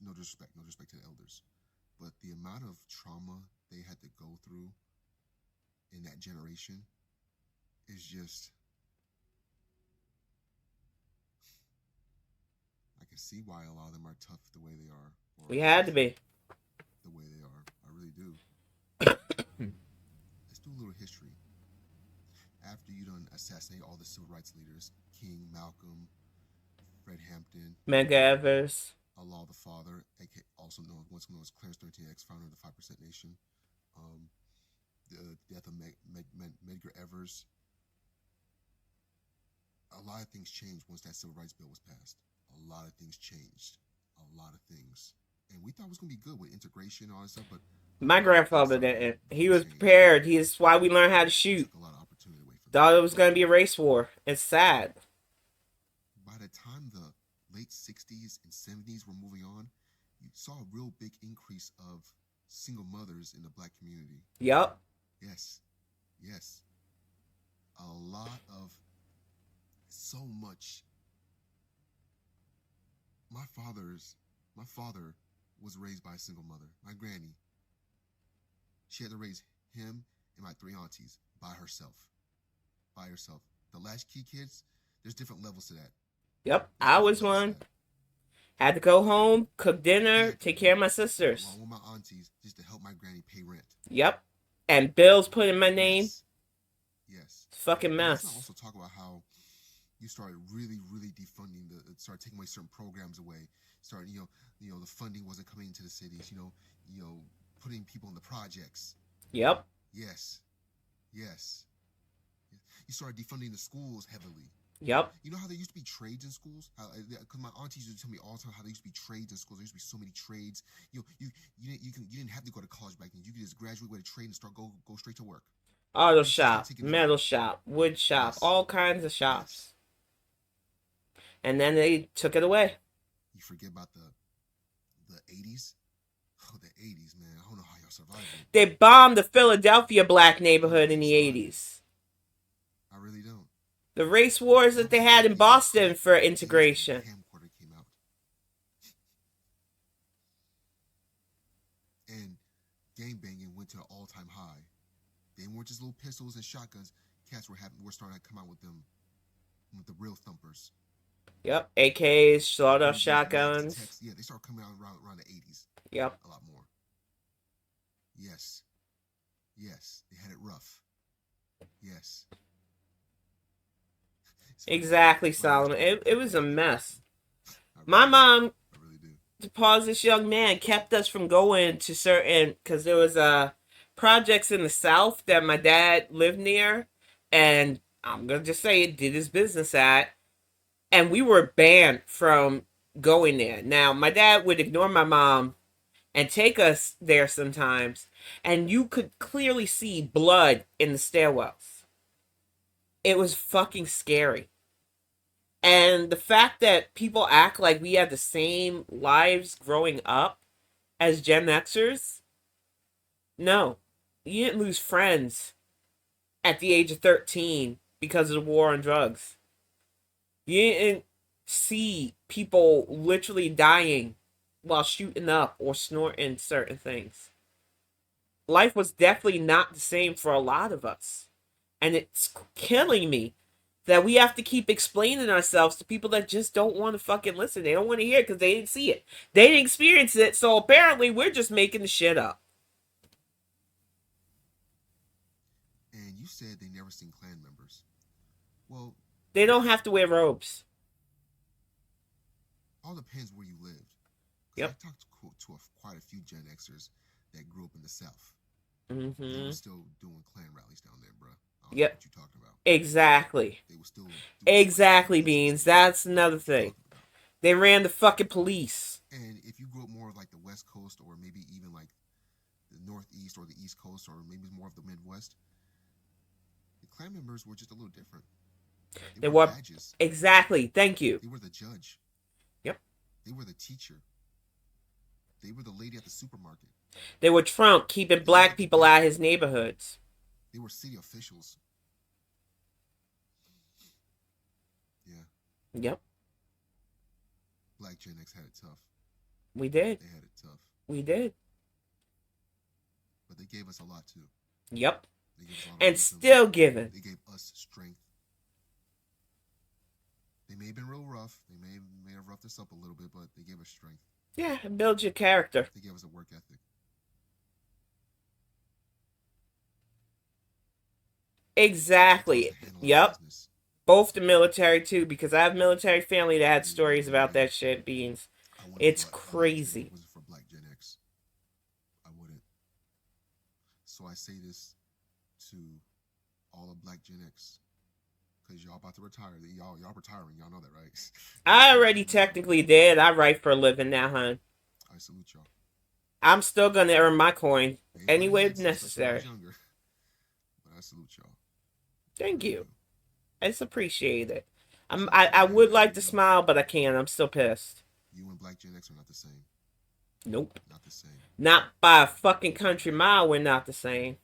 No disrespect, no disrespect to the elders, but the amount of trauma they had to go through in that generation is just. I can see why a lot of them are tough the way they are. Or We had to be. the way they are. I really do. Let's do a little history. After you done assassinate all the civil rights leaders, King, Malcolm, Fred Hampton, Medgar Evers. Allah the Father, also known once known as Clarence 13X, founder of the 5% Nation, um, the death of Medgar Evers. A lot of things changed once that civil rights bill was passed. A lot of things changed. A lot of things. And we thought it was going to be good with integration and all that stuff, but My grandfather didn't. He was prepared. He's why we learned how to shoot. Took a lot of opportunity away from Thought it was going to be a race war. It's sad. By the time the late 60s and 70s were moving on, you saw a real big increase of single mothers in the black community. Yup. Yes. Yes. A lot of so much. My father was raised by a single mother. My granny. She had to raise him and my three aunties by herself. By herself. The latchkey kids, there's different levels to that. Yep. I was one. Had to go home, cook dinner, take care of my sisters. Along with my aunties, just to help my granny pay rent. Yep. And bills put in my name. Yes. Fucking mess. Let's also talk about how you started really, really defunding started taking away certain programs away. Started, you know, the funding wasn't coming into the cities. You know, putting people in the projects. Yep. Yes. You started defunding the schools heavily. Yep. You know how there used to be trades in schools? Because my aunties used to tell me all the time how there used to be trades in schools. There used to be so many trades. You didn't have to go to college back then. You could just graduate with a trade and go straight to work. Auto shop, metal shop, wood shop, Yes. all kinds of shops. Yes. And then they took it away. You forget about the 80s? Oh, the 80s, man. I don't know how y'all survived it. They bombed the Philadelphia black neighborhood in the 80s. I really don't. The race wars that they had in Boston for integration. Camcorder came out. And gangbanging went to an all-time high. They weren't just little pistols and shotguns. Cats were starting to come out with them, with the real thumpers. Yep, AKs, sawed-off shotguns. Yeah, they started coming out around the 80s. Yep. A lot more. Yes, they had it rough. Yes. Exactly, Solomon. It was a mess. My mom, to pause this young man, kept us from going to certain, because there was projects in the South that my dad lived near, and I'm going to just say it, did his business at, and we were banned from going there. Now, my dad would ignore my mom and take us there sometimes, and you could clearly see blood in the stairwells. It was fucking scary. And the fact that people act like we had the same lives growing up as Gen Xers, no. You didn't lose friends at the age of 13 because of the war on drugs. You didn't see people literally dying while shooting up or snorting certain things. Life was definitely not the same for a lot of us. And it's killing me that we have to keep explaining ourselves to people that just don't want to fucking listen. They don't want to hear it because they didn't see it. They didn't experience it, so apparently we're just making the shit up. And you said they never seen Klan members. Well, They don't have to wear robes. all depends where you lived. 'Cause Yep. I talked to quite a few Gen Xers that grew up in the South. They Mm-hmm. were still doing Klan rallies down there, bro. I don't Yep. know what you're talking about. Exactly. They were still doing Exactly, Klan Beans. rallies. That's another What are you thing. talking about? They ran the fucking police. And if you grew up more of like the West Coast or maybe even like the Northeast or the East Coast or maybe more of the Midwest, the Klan members were just a little different. They wore were badges. exactly. Thank you. They were the judge. Yep. They were the teacher. They were the lady at the supermarket. They were Trump keeping black people out of his neighborhoods. They were city officials. Yeah. Yep. Black Gen X had it tough. We did. They had it tough. We did. But they gave us a lot too. Yep. They gave us a lot of And wisdom. still giving. They gave us strength. They may have been real rough. They may have roughed us up a little bit, but they gave us strength. Yeah, it builds your character. They gave us a work ethic. Exactly. Yep. Both the military too, because I have military family that had stories about that shit, Beans. It's crazy. If it wasn't for Black Gen X, I wouldn't. So I say this to all of Black Gen X, because y'all about to retire. Y'all retiring. Y'all know that, right? I already technically did. I write for a living now, hon. I salute y'all. I'm still gonna earn my coin any way Especially when I was necessary. younger. But I salute y'all. Thank you. It's appreciated. I would like to smile, but I can't. I'm still pissed. You and Black Gen X are not the same. Nope. Not the same. Not by a fucking country mile, we're not the same.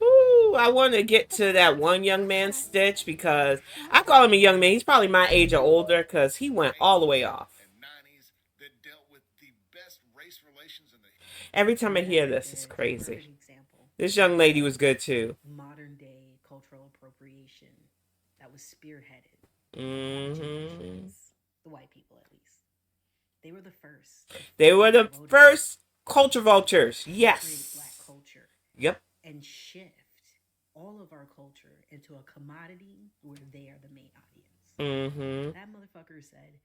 Ooh, I want to get to that one young man, Stitch, because I call him a young man. He's probably my age or older, because he went all the way off. Every time I hear this, it's crazy. This young lady was good too. Modern day cultural appropriation that was spearheaded by Mm-hmm. generations, the white people at least. They were the first. They were the first culture vultures. Create Yes. black culture Yep. and shift all of our culture into a commodity where they are the main audience. Mm-hmm. That motherfucker said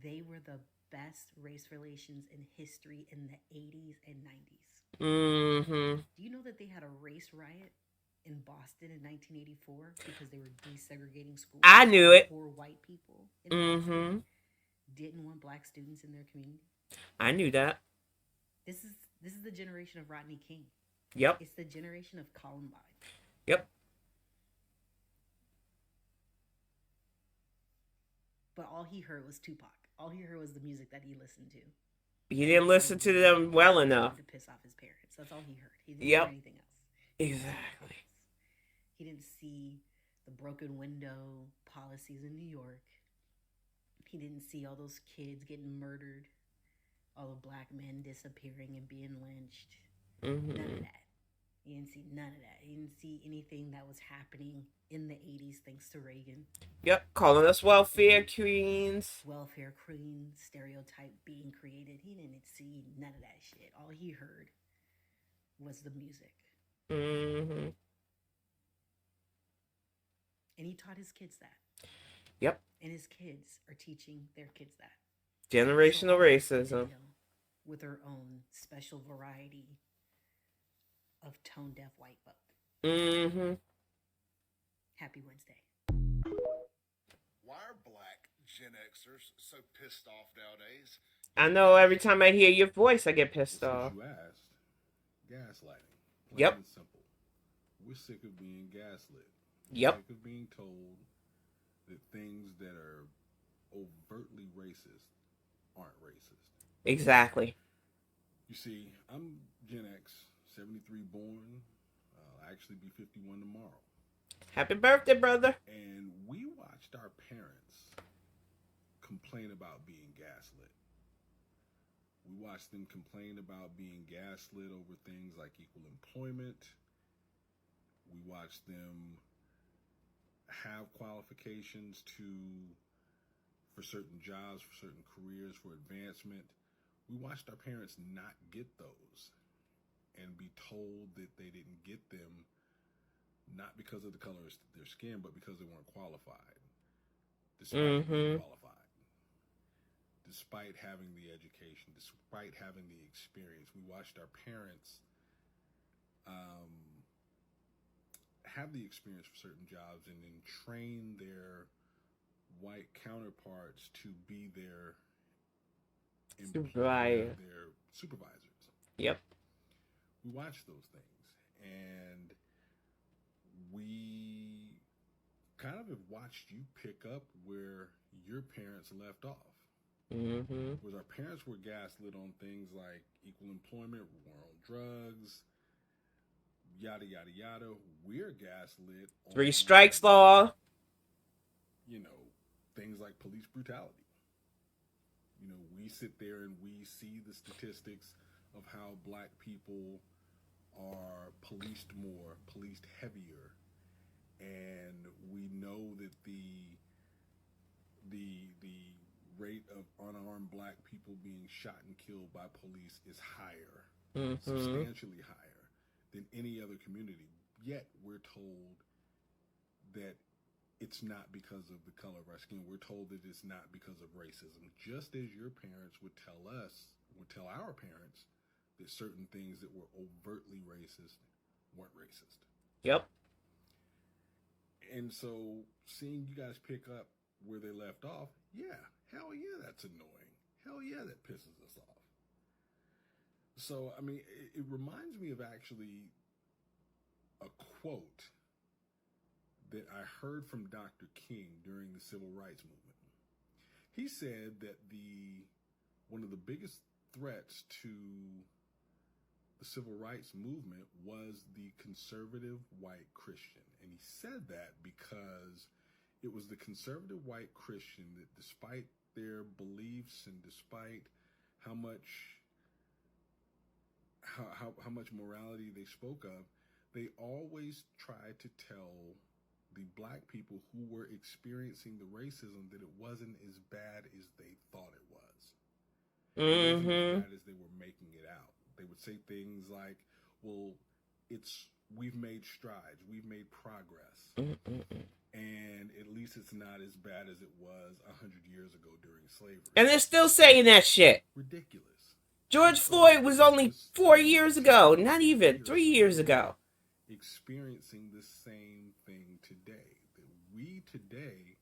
they were the best race relations in history in the 80s and 90s. Mm-hmm. Do you know that they had a race riot in Boston in 1984 because they were desegregating schools? I knew it. Poor white people in Boston Mm-hmm. didn't want black students in their community. I knew that. This is the generation of Rodney King. Yep. It's the generation of Columbine. Yep. But all he heard was Tupac. All he heard was the music that he listened to. He didn't listen to them well enough. To piss off his parents. That's all he heard. He didn't Yep. hear anything else. Exactly. He didn't see the broken window policies in New York. He didn't see all those kids getting murdered, all the black men disappearing and being lynched. None of Mm-hmm. that. He didn't see none of that. He didn't see anything that was happening in the 80s thanks to Reagan. Yep. Calling us welfare queens. Welfare queen stereotype being created. He didn't see none of that shit. All he heard was the music. Mm-hmm. And he taught his kids that. Yep. And his kids are teaching their kids that. Generational racism. With her own special variety of tone deaf white folk. Mm-hmm. Happy Wednesday. Why are black Gen Xers so pissed off nowadays? I know every time I hear your voice, I get pissed Since off. you asked, gaslighting. Plain Yep. and simple. We're sick of being gaslit. We're Yep. sick of being told that things that are overtly racist aren't racist. Exactly. You see, I'm Gen X, 73 born. I'll actually be 51 tomorrow. Happy birthday, brother. And we watched our parents complain about being gaslit. We watched them complain about being gaslit over things like equal employment. We watched them have qualifications for certain jobs, for certain careers, for advancement. We watched our parents not get those and be told that they didn't get them not because of the color of their skin, but because they weren't qualified, despite being qualified, despite having the education, despite having the experience. We watched our parents have the experience for certain jobs and then train their white counterparts to be their Supervisor. their supervisors. Yep. We watch those things, and we kind of have watched you pick up where your parents left off. Was our parents were gaslit on things like equal employment, war on drugs, yada yada yada. We're gaslit on 3 strikes law. You know, things like police brutality. You know, we sit there and we see the statistics of how black people are policed more, policed heavier, and we know that the rate of unarmed black people being shot and killed by police is higher, substantially higher than any other community. Yet we're told that it's not because of the color of our skin. We're told that it's not because of racism. Just as your parents would tell our parents that certain things that were overtly racist weren't racist. Yep. And so seeing you guys pick up where they left off, hell yeah, that's annoying. Hell yeah, that pisses us off. So, I mean, it reminds me of actually a quote that I heard from Dr. King during the Civil Rights Movement. He said that one of the biggest threats to the Civil Rights Movement was the conservative white Christian. And he said that because it was the conservative white Christian that, despite their beliefs and despite how much morality they spoke of, they always tried to tell the black people who were experiencing the racism that it wasn't as bad as they thought it was. It wasn't as bad as they were making it out. They would say things like, well, we've made strides, we've made progress. And at least it's not as bad as it was 100 years ago during slavery. And they're still saying that shit. Ridiculous. George Floyd was only 4 years ago, not even 3 years ago. Experiencing the same thing today. That we today,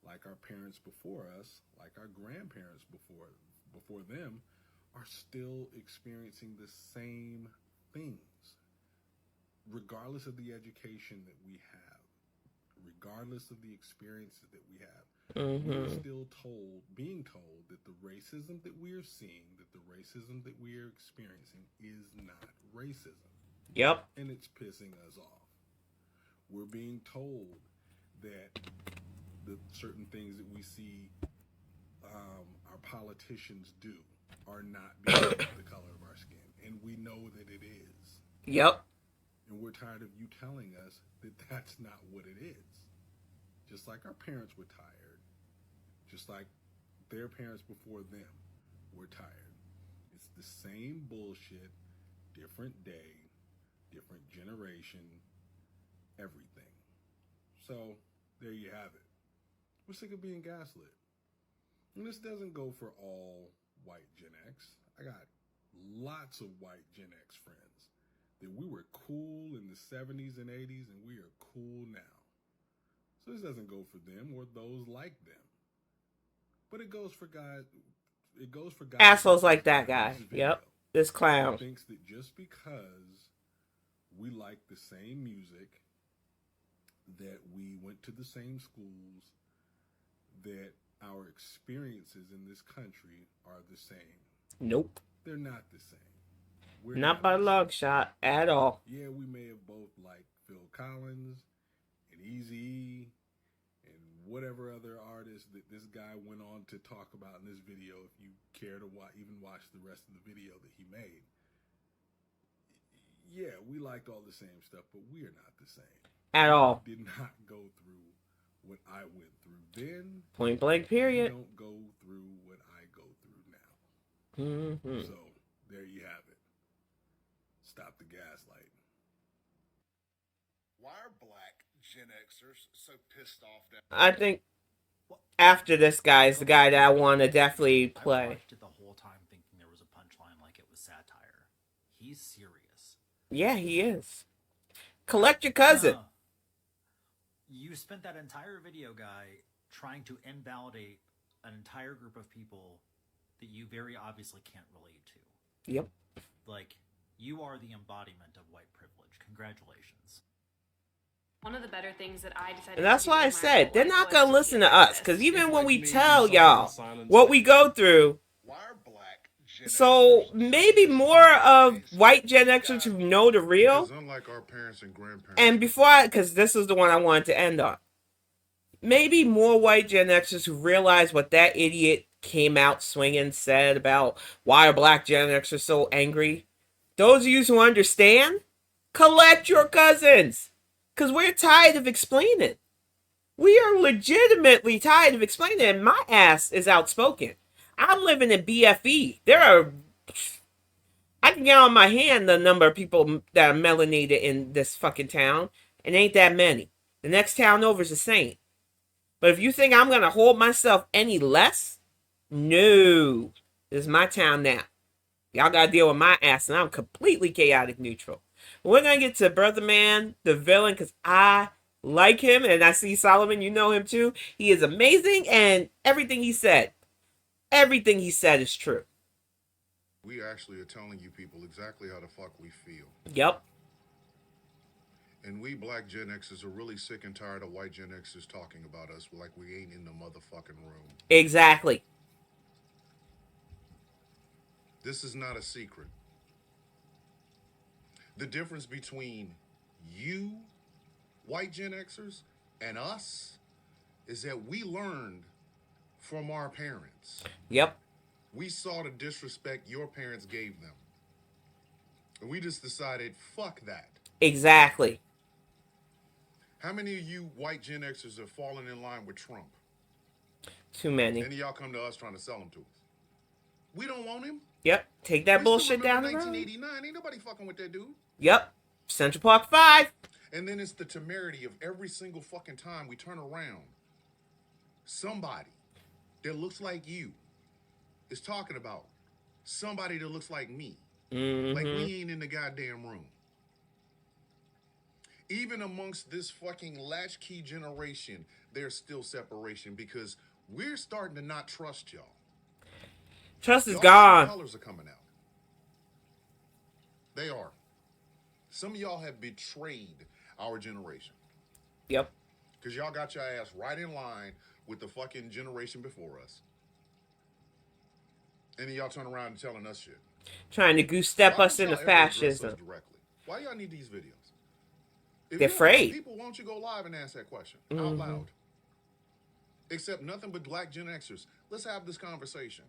like our parents before us, like our grandparents before them, are still experiencing the same things. Regardless of the education that we have, regardless of the experiences that we have, we're still being told that the racism that we are seeing, that the racism that we are experiencing is not racism. Yep. And it's pissing us off. We're being told that the certain things that we see our politicians do are not because of the color of our skin. And we know that it is. Yep. And we're tired of you telling us that that's not what it is. Just like our parents were tired. Just like their parents before them were tired. It's the same bullshit, different day, different generation, everything. So, there you have it. We're sick of being gaslit. And this doesn't go for all white Gen X. I got lots of white Gen X friends that we were cool in the 70s and 80s and we are cool now. So this doesn't go for them or those like them. But it goes for guys, it goes for guys Assholes like that in guy. this video. Yep. This clown. Thinks that just because we like the same music, that we went to the same schools, that our experiences in this country are the same. Nope. They're not the same. We're Not by a long shot at all. Yeah, we may have both liked Phil Collins and Eazy-E and whatever other artist that this guy went on to talk about in this video, if you care to even watch the rest of the video that he made. Yeah, we liked all the same stuff, but we are not the same. At all. We did not go through what I went through then. Point blank period. Don't go through what I go through now. Mm-hmm. So, there you have it. Stop the gaslighting. Why are black Gen Xers so pissed off now? I think after this guy is the guy that I want to definitely I play. watched it the whole time thinking there was a punchline like it was satire. He's serious. Yeah, he is. Collect your cousin. You spent that entire video, guy, trying to invalidate an entire group of people that you very obviously can't relate to. Yep. Like, you are the embodiment of white privilege. Congratulations. One of the better things that I decided And that's to do why I with my said adult they're life not was gonna be listen to an us, activist. because even It's when like we maybe tell something y'all silence what we go through, Why are black Gen so Xers maybe more of white Gen Xers who know the real. Because unlike our parents and grandparents, And because this is the one I wanted to end on, maybe more white Gen Xers who realize what that idiot came out swinging said about why are black Gen Xers so angry. Those of you who understand, collect your cousins, because we're tired of explaining. We are legitimately tired of explaining, and my ass is outspoken. I'm living in BFE. I can get on my hand the number of people that are melanated in this fucking town, and ain't that many. The next town over is a saint. But if you think I'm going to hold myself any less, no. This is my town now. Y'all got to deal with my ass, and I'm completely chaotic neutral. We're going to get to Brother Man, the villain, because I like him, and I see Solomon, you know him too. He is amazing, and everything he said is true. we actually are telling you people exactly how the fuck we feel. Yep. And we black Gen Xers are really sick and tired of white Gen Xers talking about us like we ain't in the motherfucking room. Exactly. This is not a secret. The difference between you, white Gen Xers, and us is that we learned from our parents. Yep. We saw the disrespect your parents gave them. And we just decided, fuck that. Exactly. How many of you white Gen Xers have fallen in line with Trump? Too many. Any of y'all come to us trying to sell him to us. We don't want him. Yep. Take that We still bullshit down remember the road. 1989. Ain't nobody fucking with that dude. Yep. Central Park 5. And then it's the temerity of every single fucking time we turn around. Somebody that looks like you is talking about somebody that looks like me. Like we ain't in the goddamn room. Even amongst this fucking latchkey generation, there's still separation because we're starting to not trust y'all. Trust is Y'all gone. colors are coming out. They are. Some of y'all have betrayed our generation. Yep. Because y'all got your ass right in line with the fucking generation before us. And then y'all turn around and telling us shit. Trying to goose step Why us don't into y'all ever address fascism. us directly? Why y'all need these videos? If They're you don't want afraid. people, why don't you go live and ask that question out loud? Except nothing but black Gen Xers. Let's have this conversation.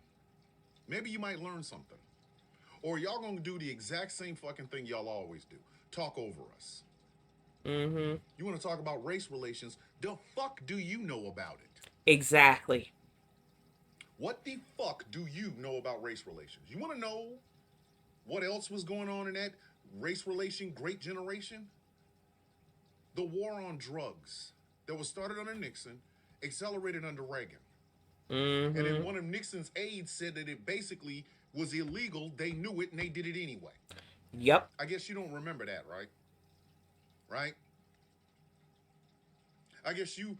Maybe you might learn something. Or y'all gonna do the exact same fucking thing y'all always do. Talk over us. You wanna talk about race relations? The fuck do you know about it? Exactly. What the fuck do you know about race relations? You wanna know what else was going on in that race relation great generation? The war on drugs that was started under Nixon, accelerated under Reagan. And then one of Nixon's aides said that it basically was illegal. They knew it and they did it anyway. Yep. I guess you don't remember that, right? Right? I guess you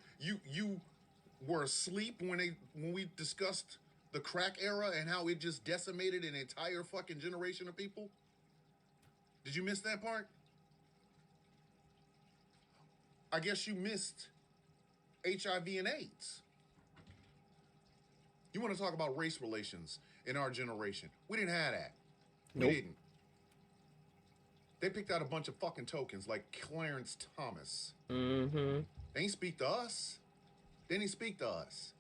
were asleep when we discussed the the crack era and how it just decimated an entire fucking generation of people? Did you miss that part? I guess you missed HIV and AIDS. You want to talk about race relations in our generation? We didn't have that. Nope. We didn't. They picked out a bunch of fucking tokens like Clarence Thomas. Mm-hmm. They ain't speak to us. They didn't speak to us.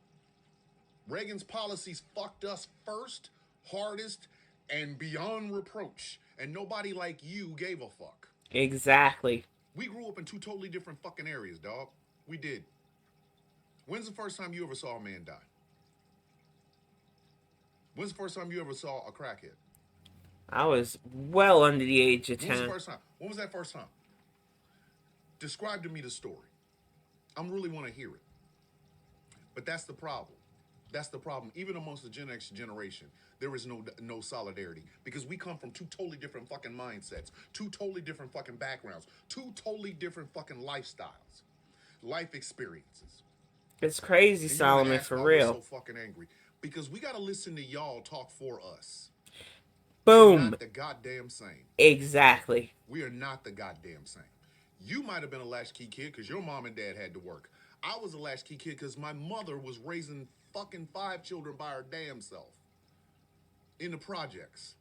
Reagan's policies fucked us first, hardest, and beyond reproach. And nobody like you gave a fuck. Exactly. We grew up in two totally different fucking areas, dog. We did. When's the first time you ever saw a man die? When's the first time you ever saw a crackhead? I was well under the age of 10. When was the first time? When was that first time? Describe to me the story. I really want to hear it. But that's the problem. That's the problem. Even amongst the Gen X generation, there is no solidarity because we come from two totally different fucking mindsets, two totally different fucking backgrounds, two totally different fucking lifestyles, life experiences. It's crazy, And Solomon, for why real. we're so fucking angry because we gotta listen to y'all talk for us. Boom. We're not the goddamn same. Exactly. We are not the goddamn same. You might have been a latchkey kid because your mom and dad had to work. I was a latchkey kid because my mother was raising fucking 5 children by her damn self in the projects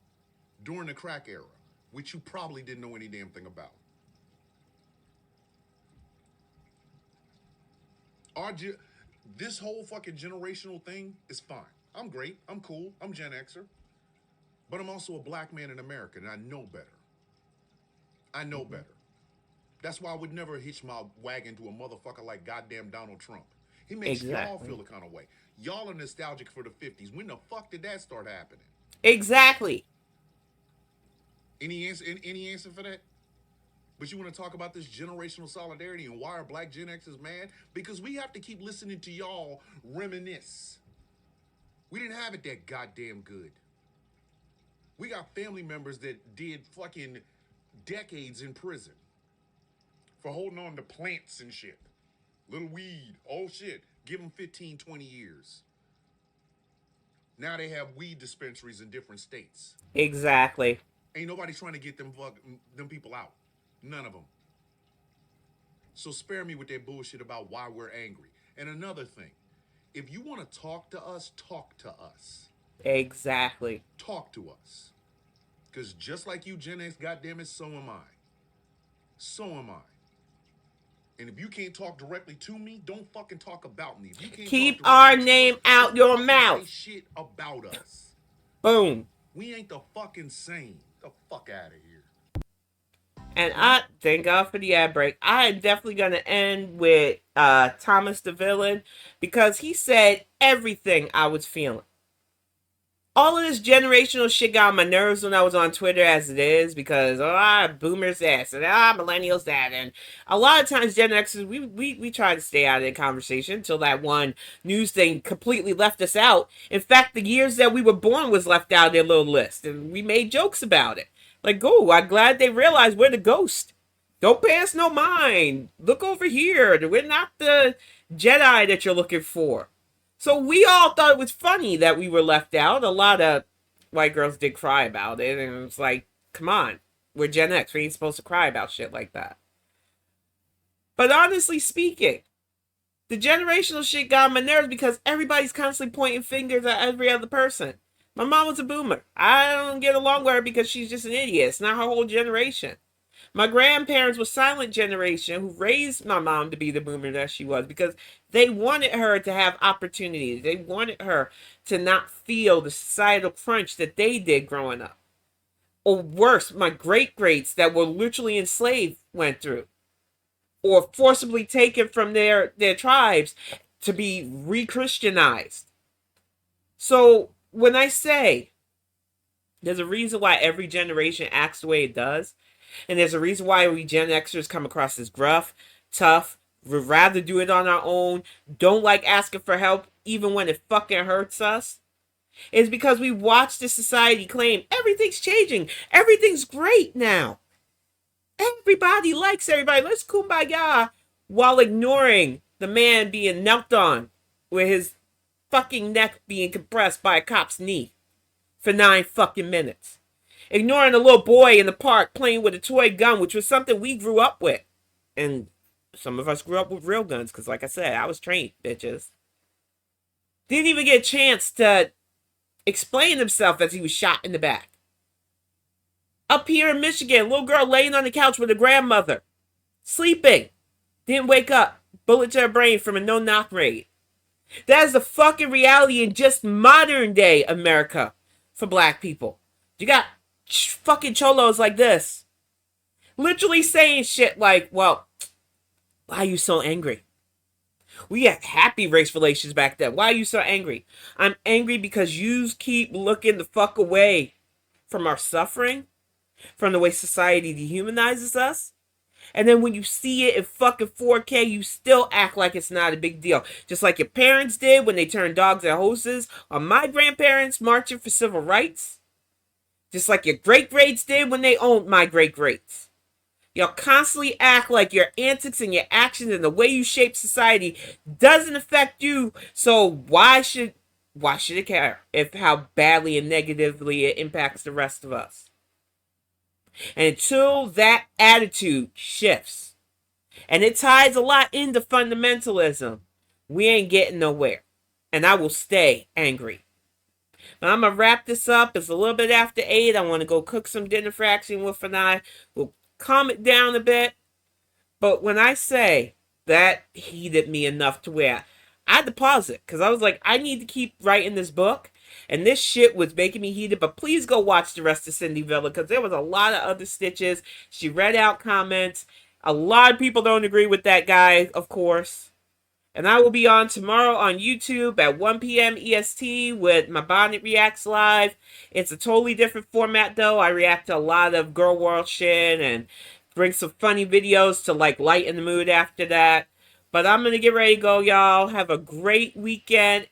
during the crack era, which you probably didn't know any damn thing about. This whole fucking generational thing is fine. I'm great. I'm cool. I'm Gen Xer. But I'm also a black man in America, and I know better. I know better. That's why I would never hitch my wagon to a motherfucker like goddamn Donald Trump. He makes y'all feel the kind of way. Y'all are nostalgic for the 50s. When the fuck did that start happening? Exactly. Any answer for that? But you want to talk about this generational solidarity and why are black Gen Xers mad? Because we have to keep listening to y'all reminisce. We didn't have it that goddamn good. We got family members that did fucking decades in prison for holding on to plants and shit. Little weed. Oh shit. Give them 15, 20 years. Now they have weed dispensaries in different states. Exactly. Ain't nobody trying to get them people out. None of them. So spare me with that bullshit about why we're angry. And another thing, if you want to talk to us, talk to us. Exactly. Talk to us. Because just like you, Gen X, goddammit, so am I. So am I. And if you can't talk directly to me, don't fucking talk about me. If you can't keep talk our to name us, out don't your fucking mouth. Say shit about us. Boom. We ain't the fucking same. Get the fuck out of here. And I thank God for the ad break. I am definitely gonna end with Thomas the villain because he said everything I was feeling. All of this generational shit got on my nerves when I was on Twitter as it is because boomers this and millennials that, and a lot of times Gen Xers we try to stay out of the conversation until that one news thing completely left us out. In fact, the years that we were born was left out of their little list, and we made jokes about it. Like, oh, I'm glad they realized we're the ghost. Don't pay us no mind. Look over here. We're not the Jedi that you're looking for. So we all thought it was funny that we were left out. A lot of white girls did cry about it. And it was like, come on. We're Gen X. We ain't supposed to cry about shit like that. But honestly speaking, the generational shit got on my nerves because everybody's constantly pointing fingers at every other person. My mom was a boomer. I don't get along with her because she's just an idiot. It's not her whole generation. My grandparents were silent generation who raised my mom to be the boomer that she was because they wanted her to have opportunities. They wanted her to not feel the societal crunch that they did growing up. Or worse, my great-greats that were literally enslaved went through. Or forcibly taken from their tribes to be re-Christianized. So when I say there's a reason why every generation acts the way it does, and there's a reason why we Gen Xers come across as gruff, tough, would rather do it on our own, don't like asking for help even when it fucking hurts us, is because we watch the society claim everything's changing, everything's great now. Everybody likes everybody, let's kumbaya, while ignoring the man being knelt on with his fucking neck being compressed by a cop's knee for 9 fucking minutes. Ignoring a little boy in the park playing with a toy gun, which was something we grew up with. And some of us grew up with real guns, because like I said, I was trained, bitches. Didn't even get a chance to explain himself as he was shot in the back. Up here in Michigan, a little girl laying on the couch with her grandmother, sleeping. Didn't wake up. Bullet to her brain from a no-knock raid. That is the fucking reality in just modern day America for black people. You got fucking cholos like this, literally saying shit like, well, why are you so angry? We had happy race relations back then. Why are you so angry? I'm angry because you keep looking the fuck away from our suffering, from the way society dehumanizes us. And then when you see it in fucking 4K, you still act like it's not a big deal. Just like your parents did when they turned dogs at hoses, or my grandparents marching for civil rights. Just like your great-greats did when they owned my great-greats. Y'all constantly act like your antics and your actions and the way you shape society doesn't affect you. So why should it care if how badly and negatively it impacts the rest of us? And until that attitude shifts, and it ties a lot into fundamentalism, we ain't getting nowhere. And I will stay angry. But I'm going to wrap this up. It's a little bit after 8. I want to go cook some dinner for Action Wolf and I. We'll calm it down a bit. But when I say that heated me enough to where I had to pause it, because I was like, I need to keep writing this book. And this shit was making me heated. But please go watch the rest of Cindy Villa, because there was a lot of other stitches. She read out comments. A lot of people don't agree with that guy, of course. And I will be on tomorrow on YouTube at 1 p.m. EST with my Bonnet Reacts Live. It's a totally different format, though. I react to a lot of girl world shit and bring some funny videos to, like, lighten the mood after that. But I'm going to get ready to go, y'all. Have a great weekend.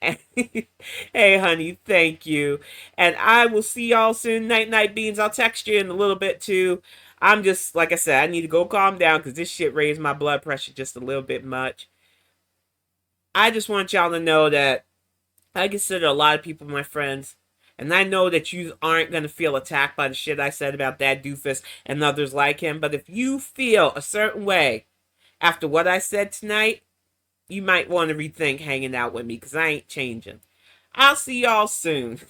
Hey, honey, thank you. And I will see y'all soon. Night, night, beans. I'll text you in a little bit, too. I'm just, like I said, I need to go calm down because this shit raised my blood pressure just a little bit much. I just want y'all to know that I consider a lot of people my friends. And I know that you aren't going to feel attacked by the shit I said about that doofus and others like him. But if you feel a certain way after what I said tonight, you might want to rethink hanging out with me because I ain't changing. I'll see y'all soon.